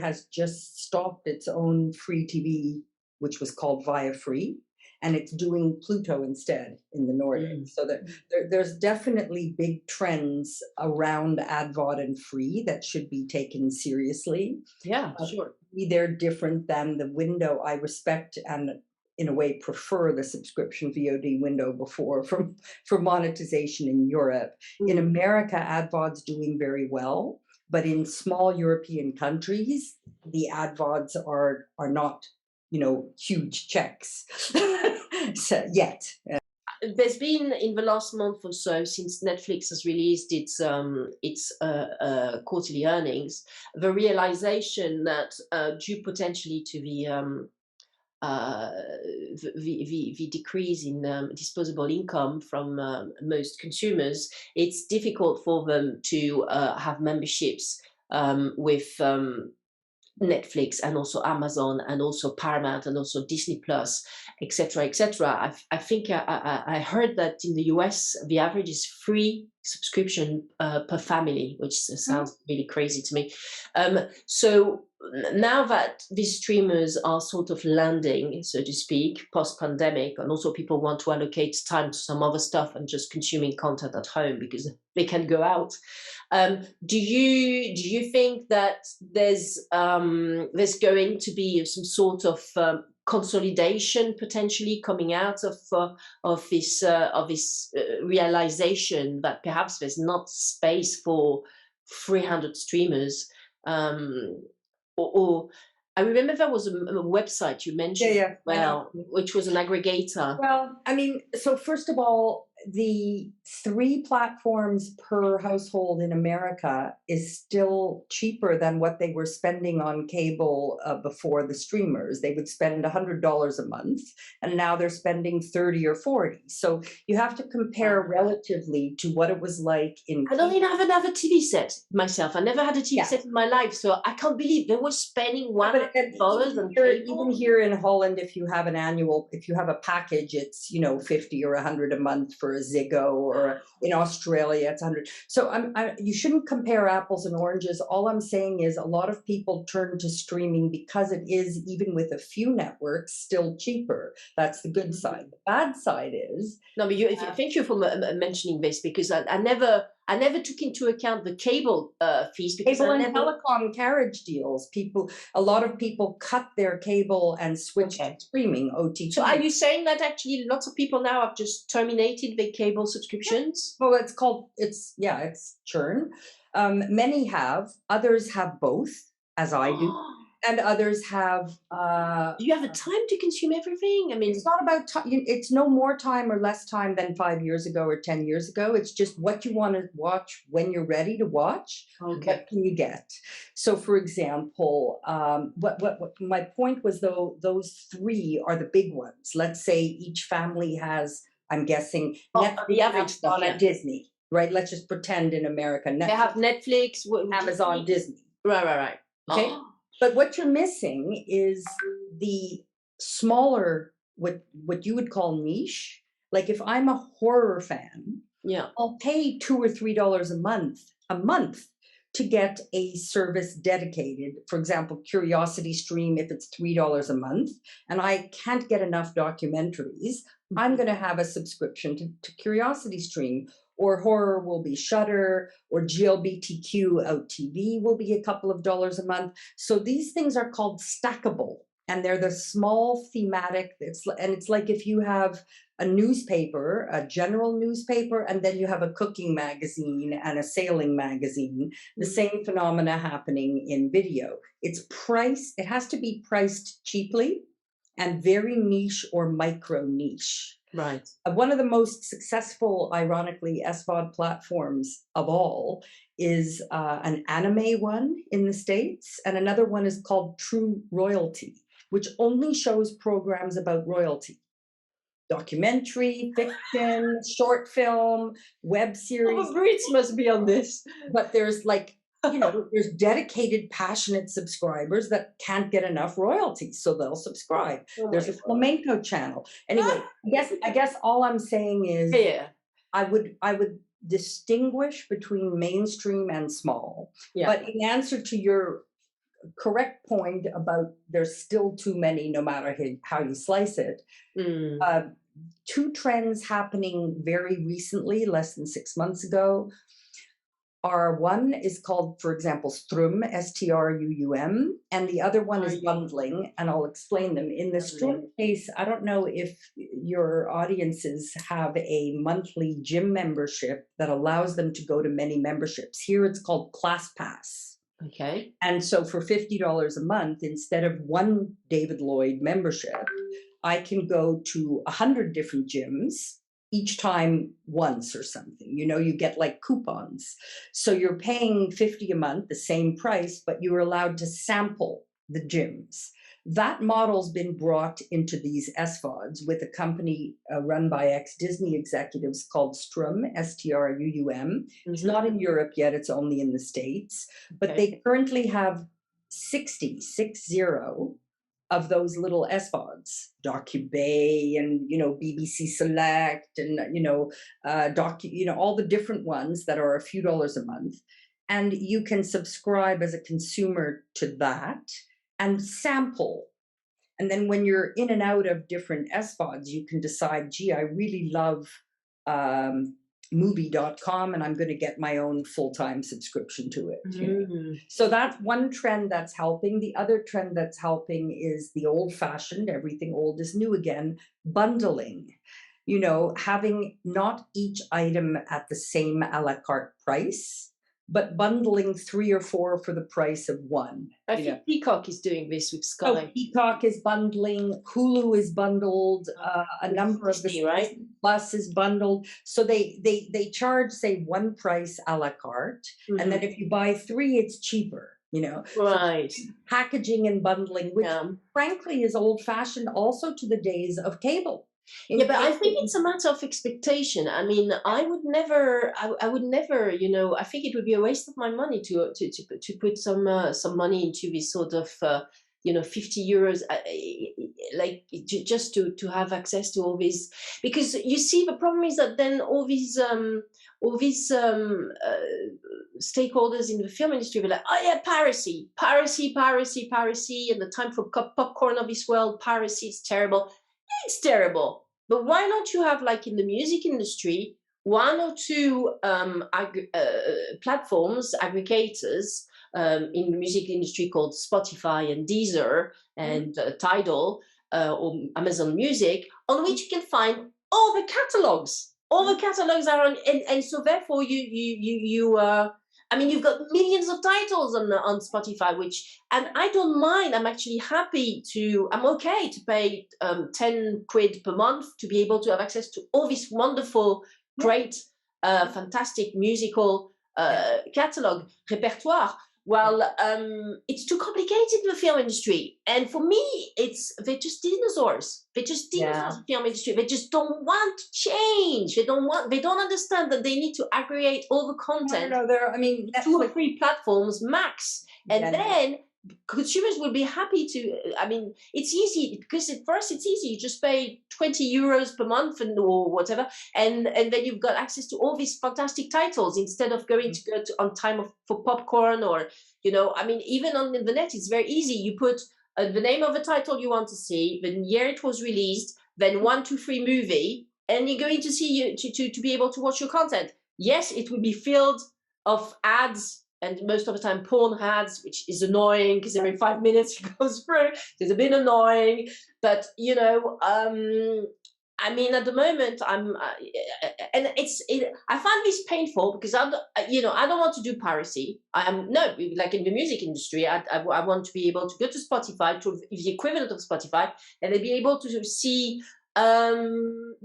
has just stopped its own free TV, which was called Viafree. And it's doing Pluto instead in the Nordics. So there's definitely big trends around ad, VOD, and free that should be taken seriously. Yeah, sure. They're different than the window. I respect and in a way prefer the subscription VOD window before for monetization in Europe. In America, ad, VOD's doing very well, but in small European countries, the ad, VODs are not huge checks yet. There's been in the last month or so, since Netflix has released its quarterly earnings, the realization that due potentially to the decrease in disposable income from most consumers, it's difficult for them to have memberships with Netflix and also Amazon and also Paramount and also Disney Plus, etc., etc. I think I heard that in the US the average is 3 subscription per family, which sounds really crazy to me. So now that these streamers are sort of landing, so to speak, post-pandemic, and also people want to allocate time to some other stuff and just consuming content at home because they can go out. Do you think that there's going to be some sort of consolidation potentially coming out of this realization that perhaps there's not space for 300 streamers? Or I remember there was a website you mentioned, which was an aggregator. Well, I mean, so first of all, the 3 platforms per household in America is still cheaper than what they were spending on cable before the streamers. They would spend $100 a month, and now they're spending 30 or 40. So you have to compare relatively to what it was like in. I don't even have another TV set myself. I never had a TV set in my life, so I can't believe they were spending $100 on cable. Even here in Holland, if you have a package, it's 50 or 100 a month for a Ziggo, or in Australia it's 100. So you shouldn't compare apples and oranges. All I'm saying is a lot of people turn to streaming because it is, even with a few networks, still cheaper. That's the good side. The bad side is no, but thank you for mentioning this, because I never I never took into account the cable fees because Cable I and never. telecom carriage deals. A lot of people cut their cable and switched to streaming OTT. So are you saying that actually lots of people now have just terminated their cable subscriptions? Well, it's churn. Many have, others have both, as I do, and others have. Do you have the time to consume everything? I mean, it's not about time. It's no more time or less time than 5 years ago or 10 years ago. It's just what you want to watch when you're ready to watch. Okay. What can you get? So, for example, what my point was, though, those three are the big ones. Let's say each family has, I'm guessing, Netflix, the average stuff, Amazon, and Disney, right? Let's just pretend in America, they have Netflix, Amazon, Disney. Right. Okay. But what you're missing is the smaller, what you would call niche. Like if I'm a horror fan, I'll pay $2 or $3 a month to get a service dedicated. For example, Curiosity Stream, if it's $3 a month, and I can't get enough documentaries, I'm going to have a subscription to Curiosity Stream. Or horror will be Shudder, or GLBTQ Out TV will be a couple of dollars a month. So these things are called stackable, and they're the small thematic. It's like if you have a newspaper, a general newspaper, and then you have a cooking magazine and a sailing magazine. The same phenomena happening in video. It has to be priced cheaply and very niche or micro niche. Right. One of the most successful, ironically, SVOD platforms of all is an anime one in the States, and another one is called True Royalty, which only shows programs about royalty. Documentary, fiction, short film, web series. The Brits must be on this. But there's there's dedicated, passionate subscribers that can't get enough royalties, so they'll subscribe. There's a flamenco channel. Anyway, I guess all I'm saying is, I would distinguish between mainstream and small. But in answer to your correct point about there's still too many, no matter how you slice it. Two trends happening very recently, less than 6 months ago. One is called, for example, Strum, STRUM, and the other one is bundling, and I'll explain them. In the Strum case, I don't know if your audiences have a monthly gym membership that allows them to go to many memberships. Here it's called ClassPass. Okay. And so for $50 a month, instead of one David Lloyd membership, I can go to 100 different gyms, each time once or something. You get like coupons. So you're paying $50 a month, the same price, but you're allowed to sample the gyms. That model's been brought into these SVODs with a company run by ex-Disney executives called Strum, STRUM. It's not in Europe yet, it's only in the States. But they currently have 60 of those little SVODs, DocuBay and BBC Select and all the different ones that are a few dollars a month, and you can subscribe as a consumer to that and sample. And then when you're in and out of different SVODs, you can decide, gee, I really love movie.com and I'm going to get my own full-time subscription to it. So that's one trend that's helping. The other trend that's helping is the old-fashioned, everything old is new again, bundling. Having not each item at the same a la carte price, but bundling 3 or 4 for the price of one. I think Peacock is doing this with Sky. Peacock is bundling, Hulu is bundled, a number of the right? Plus is bundled. So they charge, say, one price a la carte, and then if you buy 3, it's cheaper. Right. So packaging and bundling, which frankly is old-fashioned also to the days of cable. But I think it's a matter of expectation. I mean, I would never, I think it would be a waste of my money to put some money into this sort of, 50 euros, just to have access to all these, because you see, the problem is that then all these stakeholders in the film industry were like, oh yeah, piracy, and the time for popcorn of this world, piracy is terrible. It's terrible. But why not you have, like in the music industry, one or two platforms, aggregators in the music industry called Spotify and Deezer and Tidal or Amazon Music, on which you can find all the catalogs. All the catalogs are on, and so therefore I mean, you've got millions of titles on Spotify, and I don't mind. I'm actually happy I'm okay to pay 10 quid per month to be able to have access to all this wonderful, great, fantastic musical catalog, repertoire. Well, it's too complicated in the film industry. And for me, they're just dinosaurs. They're just dinosaurs in the film industry. They just don't want to change. They don't understand that they need to aggregate all the content. No, I mean, Netflix, 2 or 3 platforms max. And then consumers will be happy to, I mean, it's easy because at first it's easy. You just pay 20 euros per month or whatever. And then you've got access to all these fantastic titles instead of going to go on time for popcorn or, I mean, even on the net, it's very easy. You put the name of a title you want to see, the year it was released, then 1, 2, 3 movie, and you're going to see to be able to watch your content. Yes, it will be filled of ads, and most of the time porn ads, which is annoying because every 5 minutes it goes through. It's a bit annoying, but I mean, at the moment, I find this painful because I don't want to do piracy. Like in the music industry, I want to be able to go to Spotify, to the equivalent of Spotify, and then be able to see, the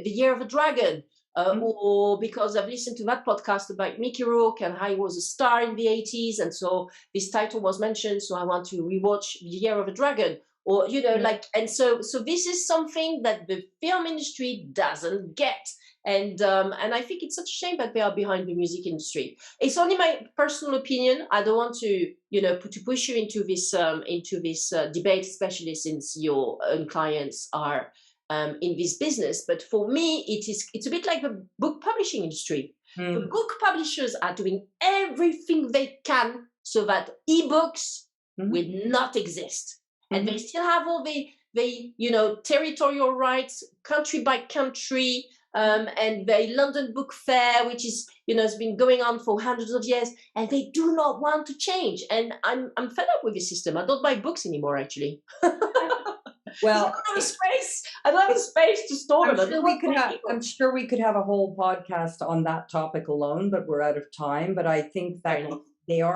Year of a Dragon. Or because I've listened to that podcast about Mickey Rourke and how he was a star in the 80s, and so this title was mentioned, so I want to rewatch The Year of a Dragon, or and so this is something that the film industry doesn't get, and I think it's such a shame that they are behind the music industry. It's only my personal opinion. I don't want to to push you into this debate, especially since your own clients are in this business, but for me, it's a bit like the book publishing industry. The book publishers are doing everything they can so that ebooks will not exist, and they still have all the territorial rights, country by country, and the London Book Fair, which is has been going on for hundreds of years, and they do not want to change. And I'm fed up with the system. I don't buy books anymore, actually. Well, I don't have a space to store them. I'm sure we could have a whole podcast on that topic alone, but we're out of time. But I think that there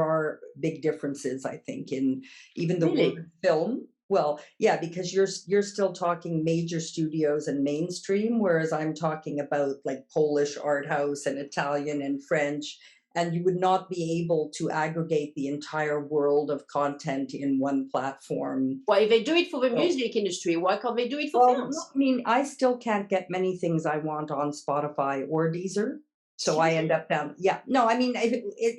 are big differences, I think, in even the word film. Well, yeah, because you're still talking major studios and mainstream, whereas I'm talking about like Polish art house and Italian and French. And you would not be able to aggregate the entire world of content in one platform. Why, if they do it for the music industry, why can't they do it for films? I mean, I still can't get many things I want on Spotify or Deezer. So I end up down. Yeah, no, I mean,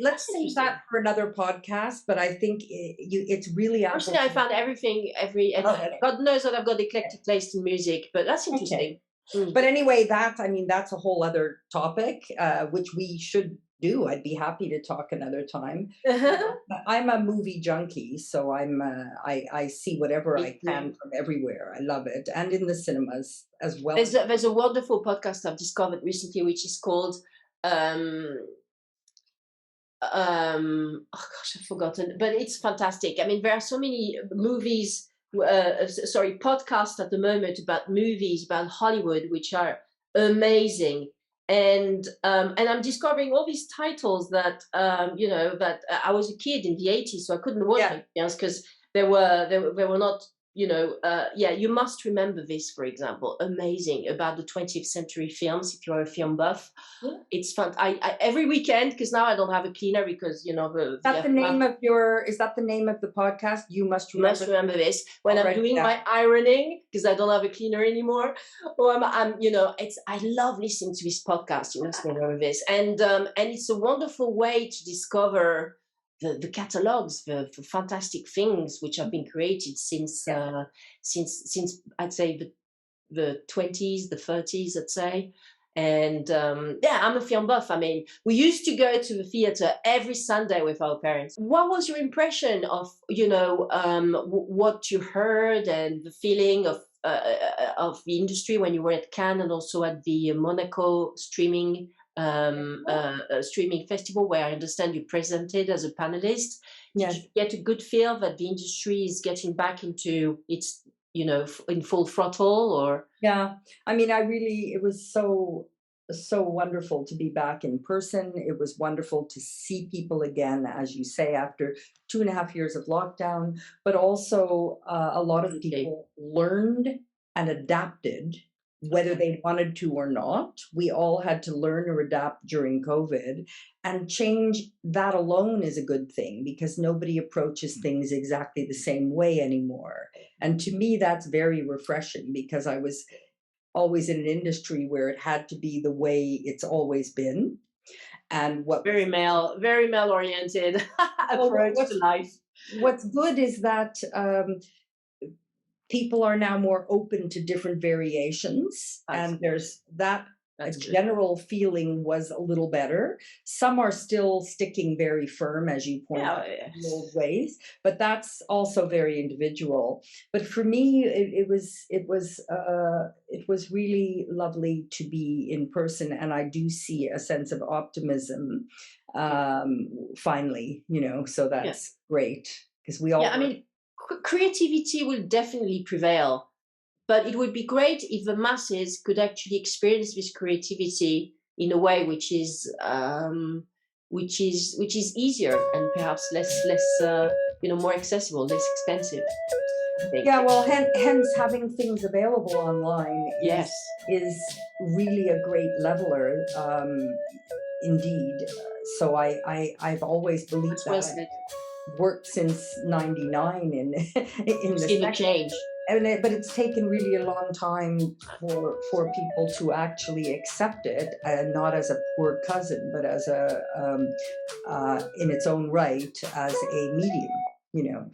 let's save that for another podcast. But I think it's really. Personally, I found everything. God knows that I've got eclectic taste in music, but that's interesting. Okay. But anyway, that's a whole other topic, which we should do. I'd be happy to talk another time. I'm a movie junkie, so I see whatever I can from everywhere. I love it, and in the cinemas as well. There's a wonderful podcast I've discovered recently, which is called oh gosh, I've forgotten, but it's fantastic. I mean, there are so many podcasts at the moment about movies, about Hollywood, which are amazing. And I'm discovering all these titles that that I was a kid in the 80s, so I couldn't watch anything else because they were not you must remember this, for example, amazing, about the 20th century films. If you're a film buff, it's fun. I every weekend, because now I don't have a cleaner because is that the name of the podcast? You must remember this when I'm doing my ironing, because I don't have a cleaner anymore, or I love listening to this podcast. You must remember this, and it's a wonderful way to discover the catalogs, the fantastic things which have been created since I'd say the 20s, the 30s, I'd say. And I'm a film buff. I mean, we used to go to the theater every Sunday with our parents. What was your impression of what you heard and the feeling of the industry when you were at Cannes and also at the Monaco streaming festival, where I understand you presented as a panelist. Did Yes. you get a good feel that the industry is getting back into its, in full throttle, or? Yeah, I mean, it was so wonderful to be back in person. It was wonderful to see people again, as you say, after 2.5 years of lockdown. But also, a lot of people learned and adapted, whether they wanted to or not. We all had to learn or adapt during COVID, and change. That alone is a good thing, because nobody approaches things exactly the same way anymore. And to me, that's very refreshing, because I was always in an industry where it had to be the way it's always been. And what Very male oriented approach to life. what's good is that people are now more open to different variations, and there's that. A general feeling was a little better. Some are still sticking very firm, as you point out, in the old ways, but that's also very individual. But for me, it was really lovely to be in person, and I do see a sense of optimism finally. So that's great, because we all. I mean, creativity will definitely prevail. But it would be great if the masses could actually experience this creativity in a way which is easier and perhaps less more accessible, less expensive. I think. Yeah, well, hence having things available online is really a great leveler, indeed. So I've always believed that. Worked since '99 in the change. But it's taken really a long time for people to actually accept it, and not as a poor cousin, but as in its own right, as a medium.